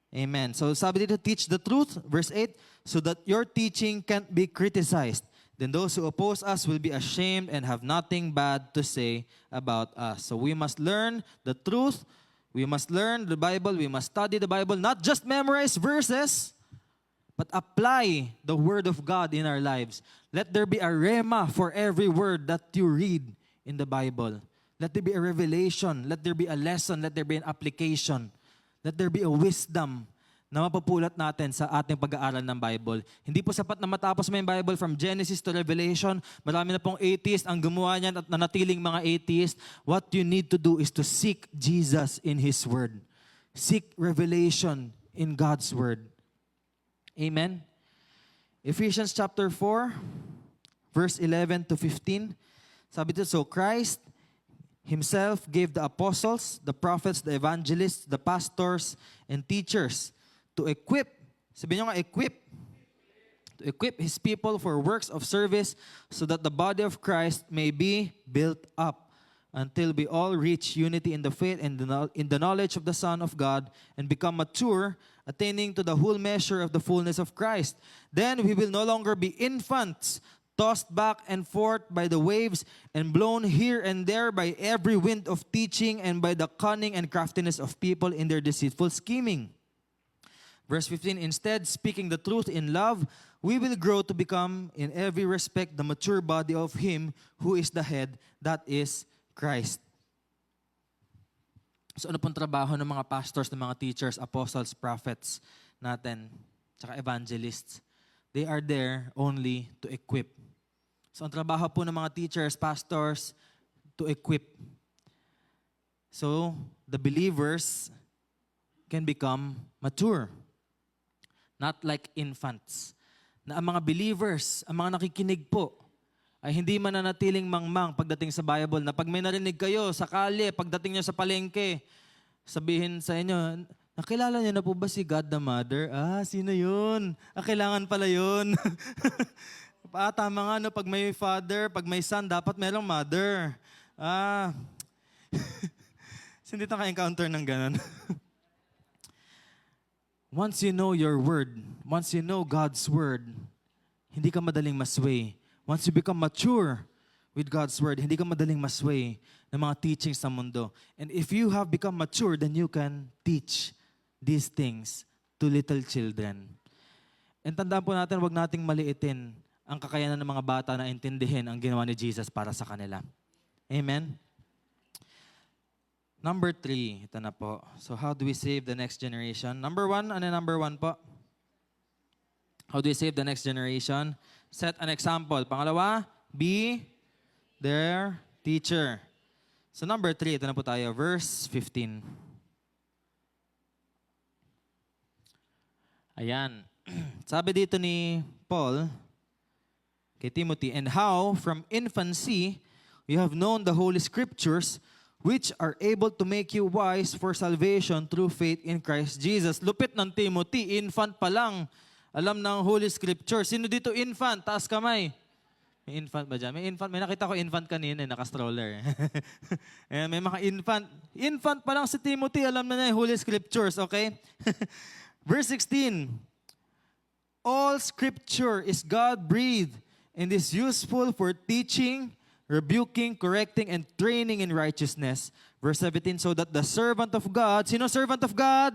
Amen. So sabi dito, teach the truth, verse 8, so that your teaching can't be criticized. Then those who oppose us will be ashamed and have nothing bad to say about us. So we must learn the truth. We must learn the Bible. We must study the Bible. Not just memorize verses, but apply the Word of God in our lives. Let there be a rhema for every word that you read in the Bible. Let there be a revelation. Let there be a lesson. Let there be an application. Let there be a wisdom na mapapulat natin sa ating pag-aaral ng Bible. Hindi po sapat na matapos mo yung Bible from Genesis to Revelation. Marami na pong atheist ang gumawa niyan at nanatiling mga atheist. What you need to do is to seek Jesus in His Word. Seek revelation in God's Word. Amen? Ephesians chapter 4, verse 11 to 15. Sabi dito, so Christ Himself gave the apostles, the prophets, the evangelists, the pastors, and teachers to equip, sabihin nyo nga, to equip His people for works of service so that the body of Christ may be built up until we all reach unity in the faith and in the knowledge of the Son of God and become mature, attaining to the whole measure of the fullness of Christ. Then we will no longer be infants, tossed back and forth by the waves and blown here and there by every wind of teaching and by the cunning and craftiness of people in their deceitful scheming. Verse 15, instead, speaking the truth in love, we will grow to become in every respect the mature body of Him who is the head, that is Christ. So ano pong trabaho ng mga pastors, ng mga teachers, apostles, prophets natin, tsaka evangelists? They are there only to equip. So ang trabaho po ng mga teachers, pastors, to equip. So the believers can become mature. Not like infants. Na ang mga believers, ang mga nakikinig po, ay hindi mananatiling mangmang pagdating sa Bible. Na pag may narinig kayo sa kalye, pagdating nyo sa palengke, sabihin sa inyo, nakilala niyo na po ba si God the Mother? Ah, sino yun? Ah, kailangan pala yun. Tama nga, no? Pag may father, pag may son, dapat merong mother. Ah, hindi tayo ka-encounter ng ganun. Once you know your word, once you know God's word, hindi ka madaling masway. Once you become mature with God's word, hindi ka madaling masway ng mga teachings sa mundo. And if you have become mature, then you can teach these things to little children. And tandaan po natin, huwag nating maliitin ang kakayanan ng mga bata na intindihin ang ginawa ni Jesus para sa kanila. Amen? Number 3, ito na po. So how do we save the next generation? Number 1, ano number 1 po? How do we save the next generation? Set an example. Pangalawa, be their teacher. So number 3, ito na po tayo, verse 15. Ayan. Sabi dito ni Paul kay Timothy, and how from infancy you have known the Holy Scriptures, which are able to make you wise for salvation through faith in Christ Jesus. Lupit ng Timothy, infant pa lang, alam ng Holy Scripture. Sino dito infant? Taas kamay. May infant ba dyan? May infant. May nakita ko infant kanina, naka-stroller. Ayan, may mga infant. Infant pa lang si Timothy, alam na yung Holy Scriptures, okay? Verse 16, all Scripture is God-breathed and is useful for teaching, rebuking, correcting, and training in righteousness. Verse 17, so that the servant of God, sino servant of God?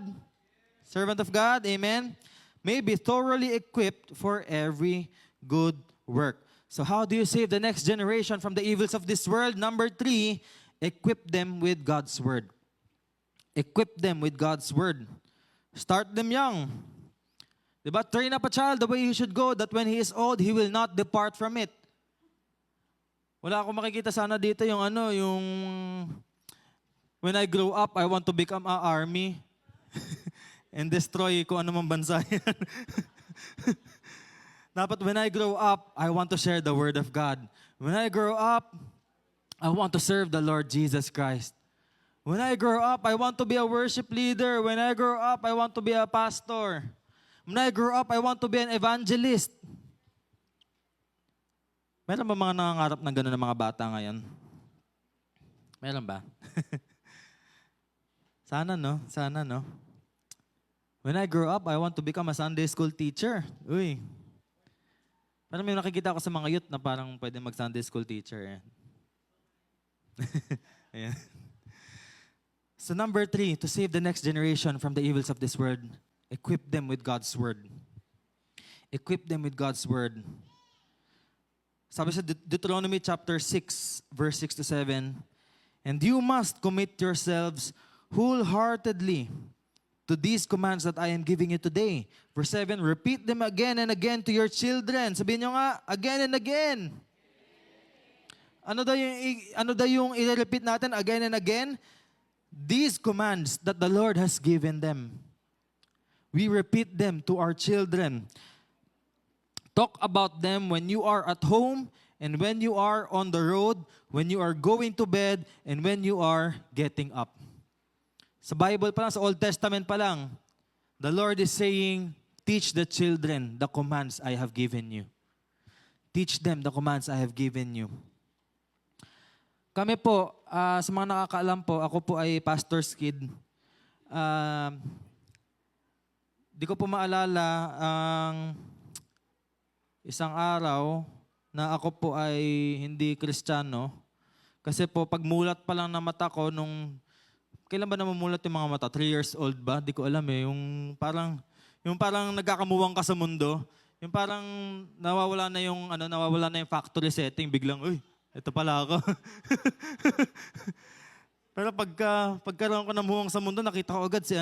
Servant of God, amen? May be thoroughly equipped for every good work. So how do you save the next generation from the evils of this world? Number 3, equip them with God's word. Equip them with God's word. Start them young. Diba? Train up a child the way he should go, that when he is old, he will not depart from it. Wala akong makikita sana dito yung when I grow up, I want to become an army and destroy kung ano mang bansa yan. Dapat when I grow up, I want to share the word of God. When I grow up, I want to serve the Lord Jesus Christ. When I grow up, I want to be a worship leader. When I grow up, I want to be a pastor. When I grow up, I want to be an evangelist. Meron ba mga nangangarap ng gano'n ng mga bata ngayon? Meron ba? Sana, no? Sana, no? When I grow up, I want to become a Sunday school teacher. Uy. Parang may nakikita ko sa mga youth na parang pwede mag-Sunday school teacher. Ayan. So number 3, to save the next generation from the evils of this world, equip them with God's word. Equip them with God's word. Sabi sa Deuteronomy chapter 6, verse 6 to 7, and you must commit yourselves wholeheartedly to these commands that I am giving you today. Verse 7, repeat them again and again to your children. Sabihin nyo nga, again and again. Ano daw yung i-repeat natin again and again? These commands that the Lord has given them. We repeat them to our children. Talk about them when you are at home and when you are on the road, when you are going to bed, and when you are getting up. Sa Bible pa lang, sa Old Testament pa lang, the Lord is saying, teach the children the commands I have given you. Teach them the commands I have given you. Kami po, sa mga nakakaalam po, ako po ay pastor's kid. Di ko po maalala ang isang araw na ako po ay hindi Kristiyano. Kasi po, pagmulat pa lang na mata ko kailan ba namumulat yung mga mata? 3 years old ba? Di ko alam eh. Yung parang nagkakamuwang ka sa mundo. Yung parang nawawala na yung factory setting. Biglang, uy, ito pala ako. Pero pagkaroon ko ng muwang sa mundo, nakita ko agad si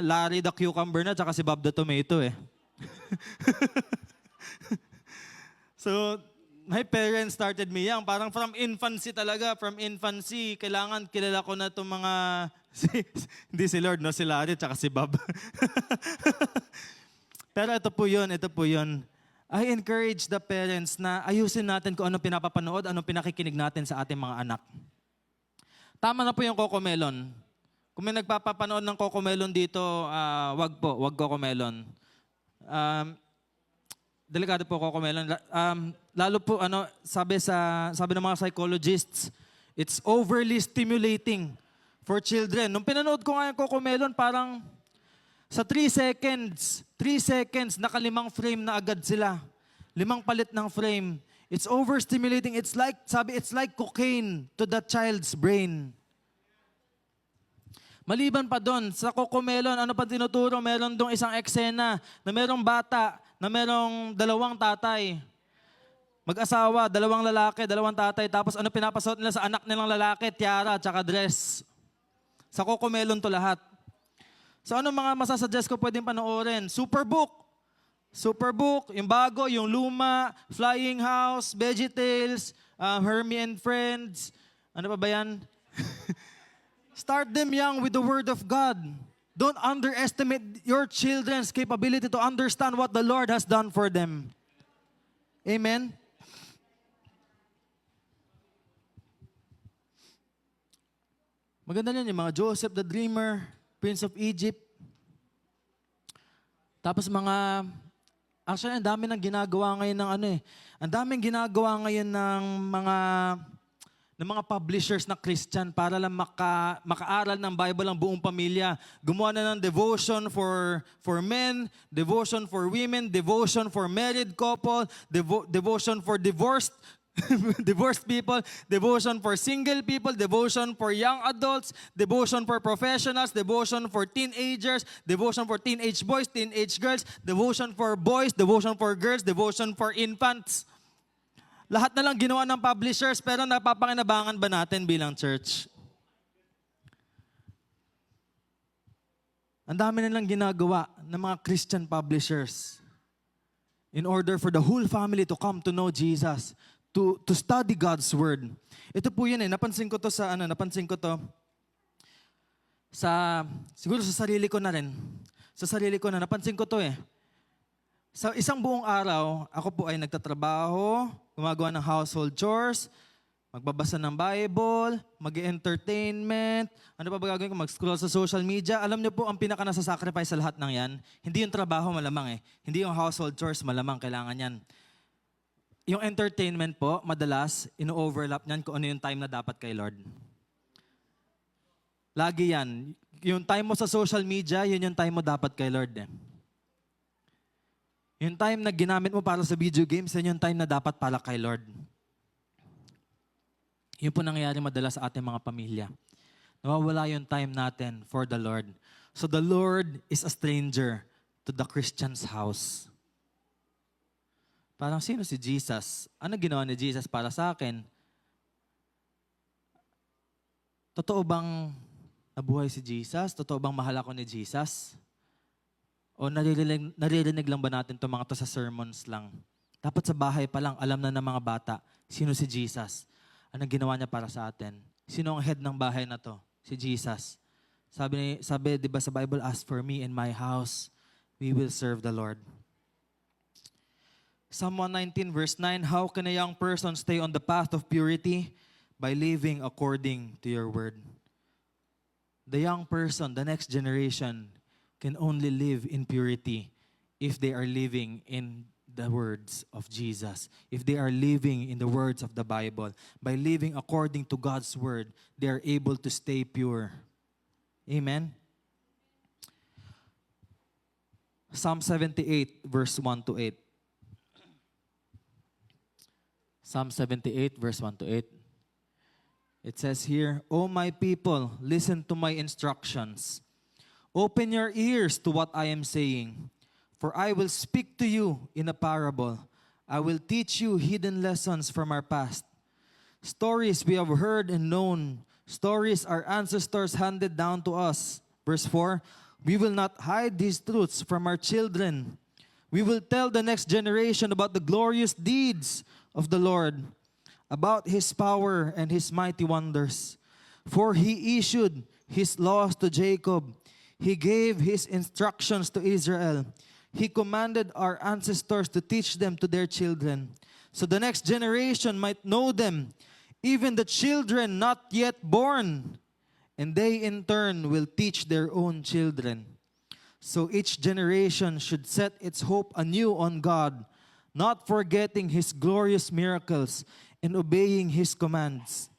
Larry the Cucumber na, tsaka si Bob the Tomato eh. So, my parents started me young. Parang from infancy talaga. From infancy, kailangan kilala ko na itong mga... hindi si Lord, no? Si Larry, tsaka si Bob. Pero ito po yun. I encourage the parents na ayusin natin kung anong pinapapanood, anong pinakikinig natin sa ating mga anak. Tama na po yung Cocomelon. Kung may nagpapapanood ng Cocomelon dito, wag Cocomelon. Delikado po Cocomelon. Lalo po, sabi ng mga psychologists, it's overly stimulating for children. Nung pinanood ko nga yung Cocomelon, parang sa 3 seconds, naka-5 frame na agad sila. 5 palit ng frame. It's overstimulating. It's like cocaine to the child's brain. Maliban pa doon, sa Cocomelon, ano pa tinuturo? Meron dong isang eksena na merong bata, na merong 2 tatay. Mag-asawa, 2 lalaki, 2 tatay. Tapos ano pinapasuot nila sa anak nilang lalaki? Tiara, tsaka dress. Sa Cocomelon to lahat. So ano mga masasuggest ko pwedeng panoorin? Superbook. Superbook, yung bago, yung luma, Flying House, VeggieTales, Hermie and Friends. Ano pa ba yan? Start them young with the Word of God. Don't underestimate your children's capability to understand what the Lord has done for them. Amen? Maganda yan yung mga Joseph the Dreamer, Prince of Egypt. Tapos actually, ang dami nang ginagawa ngayon ng ang daming ginagawa ngayon ng mga publishers na Christian para lang makaaral ng Bible ang buong pamilya. Gumawa na ng devotion for men, devotion for women, devotion for married couple, devotion for divorced divorced people, devotion for single people, devotion for young adults, devotion for professionals, devotion for teenagers, devotion for teenage boys, teenage girls, devotion for boys, devotion for girls, devotion for infants. Lahat na lang ginawa ng publishers, pero napapakinabangan ba natin bilang church? Ang dami nilang ginagawa ng mga Christian publishers in order for the whole family to come to know Jesus, to study God's Word. Ito po yun napansin ko to siguro sa sarili ko na rin. Napansin ko to Sa isang buong araw, ako po ay nagtatrabaho, gumagawa ng household chores, magbabasa ng Bible, mag-entertainment, ano pa ba gagawin ko? Mag-scroll sa social media. Alam niyo po, ang pinaka-nasa-sacrifice sa lahat ng yan, hindi yung trabaho malamang Hindi yung household chores malamang, kailangan yan. Yung entertainment po, madalas, ino-overlap niyan kung ano yung time na dapat kay Lord. Lagi yan. Yung time mo sa social media, yun yung time mo dapat kay Lord. Yung time na ginamit mo para sa video games, yun yung time na dapat para kay Lord. Yun po nangyayari madalas sa ating mga pamilya. Nawawala yung time natin for the Lord. So the Lord is a stranger to the Christian's house. Parang sino si Jesus? Ano ginawa ni Jesus para sa akin? Totoo bang nabuhay si Jesus? Totoo bang mahal ako ni Jesus? O naririnig lang ba natin itong mga to sa sermons lang? Dapat sa bahay pa lang, alam na ng mga bata, sino si Jesus? Anong ginawa niya para sa atin? Sino ang head ng bahay na to? Si Jesus. Sabi di ba sa Bible, as for me and my house, we will serve the Lord. Psalm 119 verse 9, how can a young person stay on the path of purity? By living according to your word. The young person, the next generation, can only live in purity if they are living in the words of Jesus. If they are living in the words of the Bible. By living according to God's word, they are able to stay pure. Amen? Psalm 78 verse 1 to 8. Psalm 78, verse 1 to 8. It says here, O my people, listen to my instructions. Open your ears to what I am saying. For I will speak to you in a parable. I will teach you hidden lessons from our past. Stories we have heard and known. Stories our ancestors handed down to us. Verse 4, we will not hide these truths from our children. We will tell the next generation about the glorious deeds of the Lord, about His power and His mighty wonders. For He issued His laws to Jacob. He gave His instructions to Israel. He commanded our ancestors to teach them to their children, so the next generation might know them, even the children not yet born, and they in turn will teach their own children. So each generation should set its hope anew on God, not forgetting His glorious miracles and obeying His commands.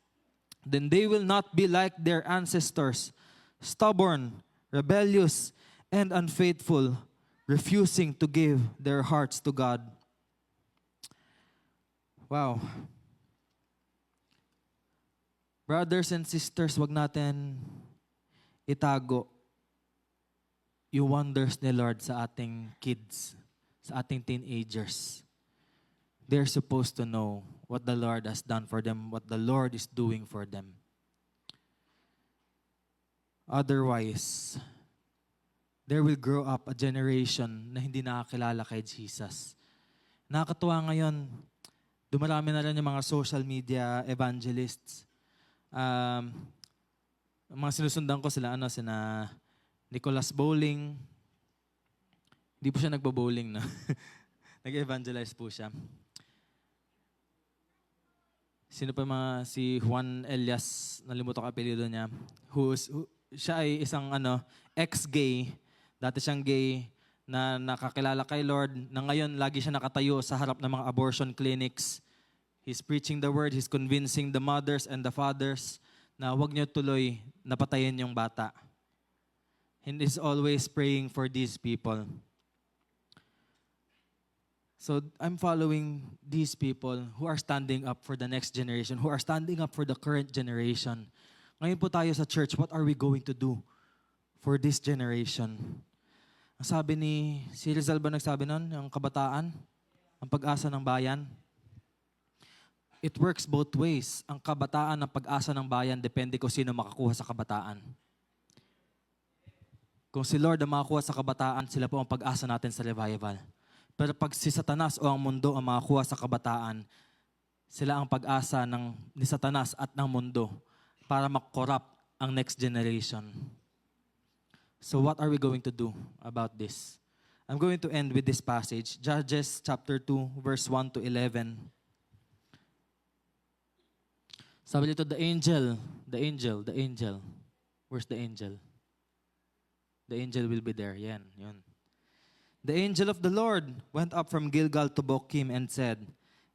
Then they will not be like their ancestors, stubborn, rebellious, and unfaithful, refusing to give their hearts to God. Wow. Brothers and sisters, wag natin itago yung wonders ni Lord sa ating kids, sa ating teenagers. They're supposed to know what the Lord has done for them, what the Lord is doing for them. Otherwise, there will grow up a generation na hindi nakakilala kay Jesus. Nakakatuwa ngayon, dumarami na rin yung mga social media evangelists. Mga sinusundan ko sila, sina Nicholas Bowling. Hindi po siya nagbo-bowling, no? Nag-evangelize po siya. Sino pa si Juan Elias, nalimutan ko apelyido niya, siya ay isang ex-gay, dati siyang gay, na nakakilala kay Lord, na ngayon lagi siya nakatayo sa harap ng mga abortion clinics. He's preaching the word, he's convincing the mothers and the fathers na huwag niyo tuloy napatayin yung bata. And he's always praying for these people. So I'm following these people who are standing up for the next generation, who are standing up for the current generation. Ngayon po tayo sa church, what are we going to do for this generation? Ang sabi si Rizal ba nagsabi nun, yung kabataan, ang pag-asa ng bayan? It works both ways. Ang kabataan ng pag-asa ng bayan, depende kung sino makakuha sa kabataan. Kung si Lord ang makakuha sa kabataan, sila po ang pag-asa natin sa revival. Pero pag si Satanas o ang mundo ang makakuha sa kabataan, sila ang pag-asa ni Satanas at ng mundo para makorrupt ang next generation. So what are we going to do about this? I'm going to end with this passage, Judges chapter 2, verse 1 to 11. Sabi dito, the angel. Where's the angel? The angel will be there. Yan, yun. The angel of the Lord went up from Gilgal to Bochim and said,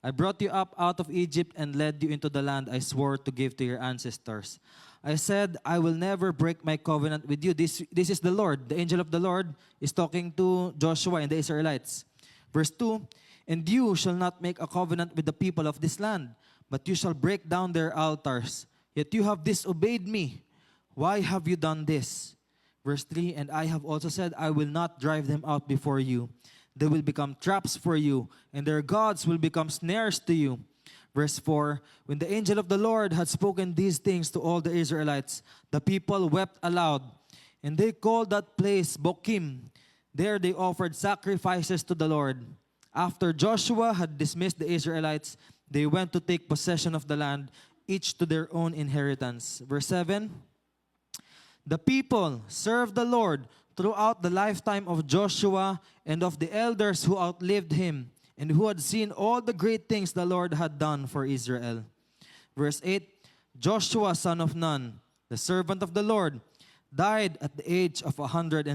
I brought you up out of Egypt and led you into the land I swore to give to your ancestors. I said, I will never break my covenant with you. This is the Lord. The angel of the Lord is talking to Joshua and the Israelites. Verse 2, and you shall not make a covenant with the people of this land, but you shall break down their altars. Yet you have disobeyed me. Why have you done this? Verse 3, and I have also said, I will not drive them out before you. They will become traps for you, and their gods will become snares to you. Verse 4, when the angel of the Lord had spoken these things to all the Israelites, the people wept aloud, and they called that place Bochim. There they offered sacrifices to the Lord. After Joshua had dismissed the Israelites, they went to take possession of the land, each to their own inheritance. Verse 7, the people served the Lord throughout the lifetime of Joshua and of the elders who outlived him and who had seen all the great things the Lord had done for Israel. Verse 8, Joshua, son of Nun, the servant of the Lord, died at the age of 110.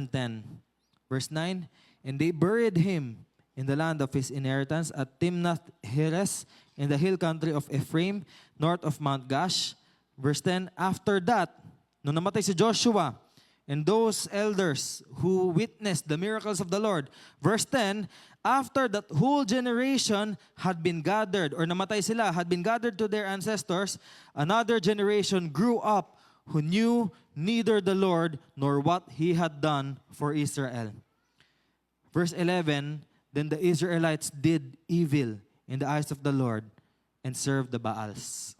Verse 9, and they buried him in the land of his inheritance at Timnath-Heres in the hill country of Ephraim, north of Mount Gash. Verse 10, after that, nung namatay si Joshua and those elders who witnessed the miracles of the Lord. Verse 10, after that whole generation had been gathered, or namatay sila, had been gathered to their ancestors, another generation grew up who knew neither the Lord nor what he had done for Israel. Verse 11, then the Israelites did evil in the eyes of the Lord and served the Baals.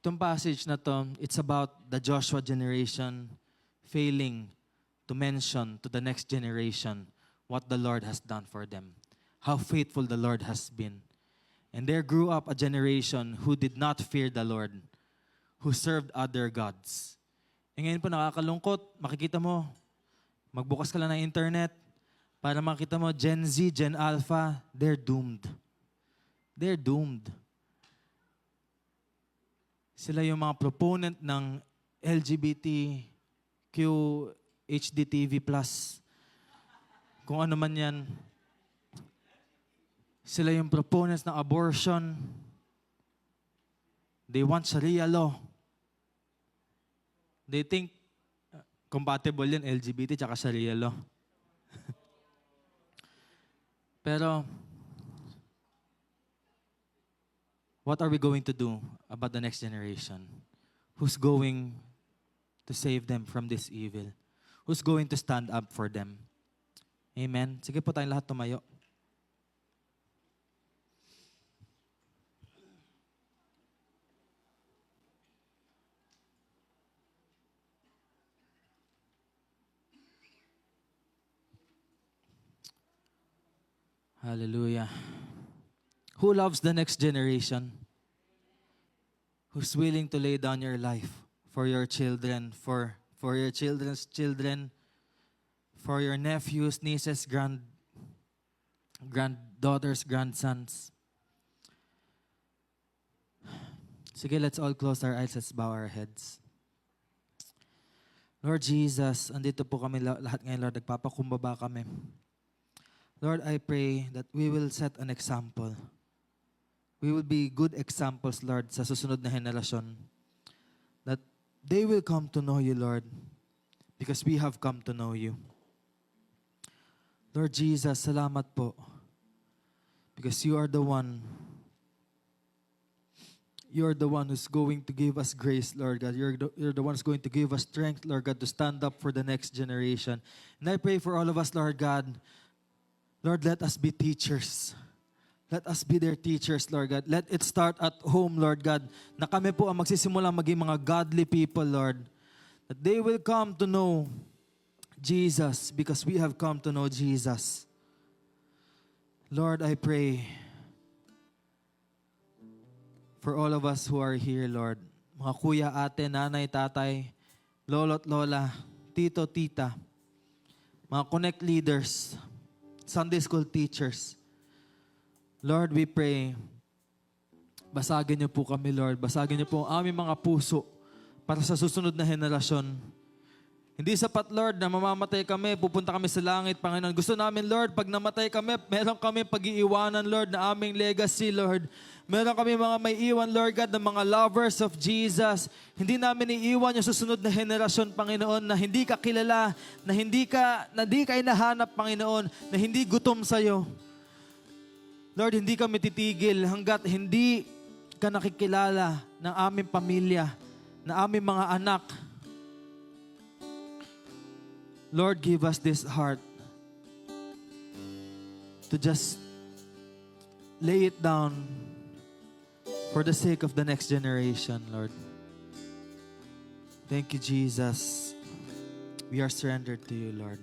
Itong passage na to, it's about the Joshua generation failing to mention to the next generation what the Lord has done for them, how faithful the Lord has been. And there grew up a generation who did not fear the Lord, who served other gods. E ngayon po nakakalungkot, makikita mo, magbukas ka lang ng internet, para makita mo, Gen Z, Gen Alpha, they're doomed. They're doomed. Sila yung mga proponent ng LGBTQ, HDTV+, kung ano man yan. Sila yung proponents ng abortion. They want Sharia law. They think compatible yan, LGBT tsaka Sharia law. Pero, what are we going to do about the next generation? Who's going to save them from this evil? Who's going to stand up for them? Amen. Sige po tayong lahat tumayo. Hallelujah. Who loves the next generation? Who's willing to lay down your life for your children, for your children's children, for your nephews, nieces, granddaughters, grandsons? Sige, let's all close our eyes. Let's bow our heads. Lord Jesus, andito po kami lahat ngayon, Lord. Nagpapakumbaba kami. Lord, I pray that we will set an example. We will be good examples, Lord, sa susunod na henerasyon. That they will come to know you, Lord, because we have come to know you. Lord Jesus, salamat po. Because you are the one who's going to give us grace, Lord God. You're the one who's going to give us strength, Lord God, to stand up for the next generation. And I pray for all of us, Lord God. Lord, let us be teachers. Let us be their teachers, Lord God. Let it start at home, Lord God, na kami po ang magsisimula maging mga godly people, Lord. That they will come to know Jesus because we have come to know Jesus. Lord, I pray for all of us who are here, Lord. Mga kuya, ate, nanay, tatay, lolo't lola, tito, tita, mga connect leaders, Sunday school teachers. Lord, we pray, basagin niyo po kami, Lord. Basagin niyo po ang aming mga puso para sa susunod na henerasyon. Hindi sapat, Lord, na mamamatay kami, pupunta kami sa langit, Panginoon. Gusto namin, Lord, pag namatay kami, meron kami pag-iiwanan, Lord, na aming legacy, Lord. Meron kami mga may iwan, Lord God, ng mga lovers of Jesus. Hindi namin iiwan yung susunod na henerasyon, Panginoon, na hindi ka kilala, na hindi ka hinahanap, Panginoon, na hindi gutom sa'yo. Lord, hindi kami titigil hanggat hindi ka nakikilala ng aming pamilya, ng aming mga anak. Lord, give us this heart to just lay it down for the sake of the next generation, Lord. Thank you, Jesus. We are surrendered to you, Lord.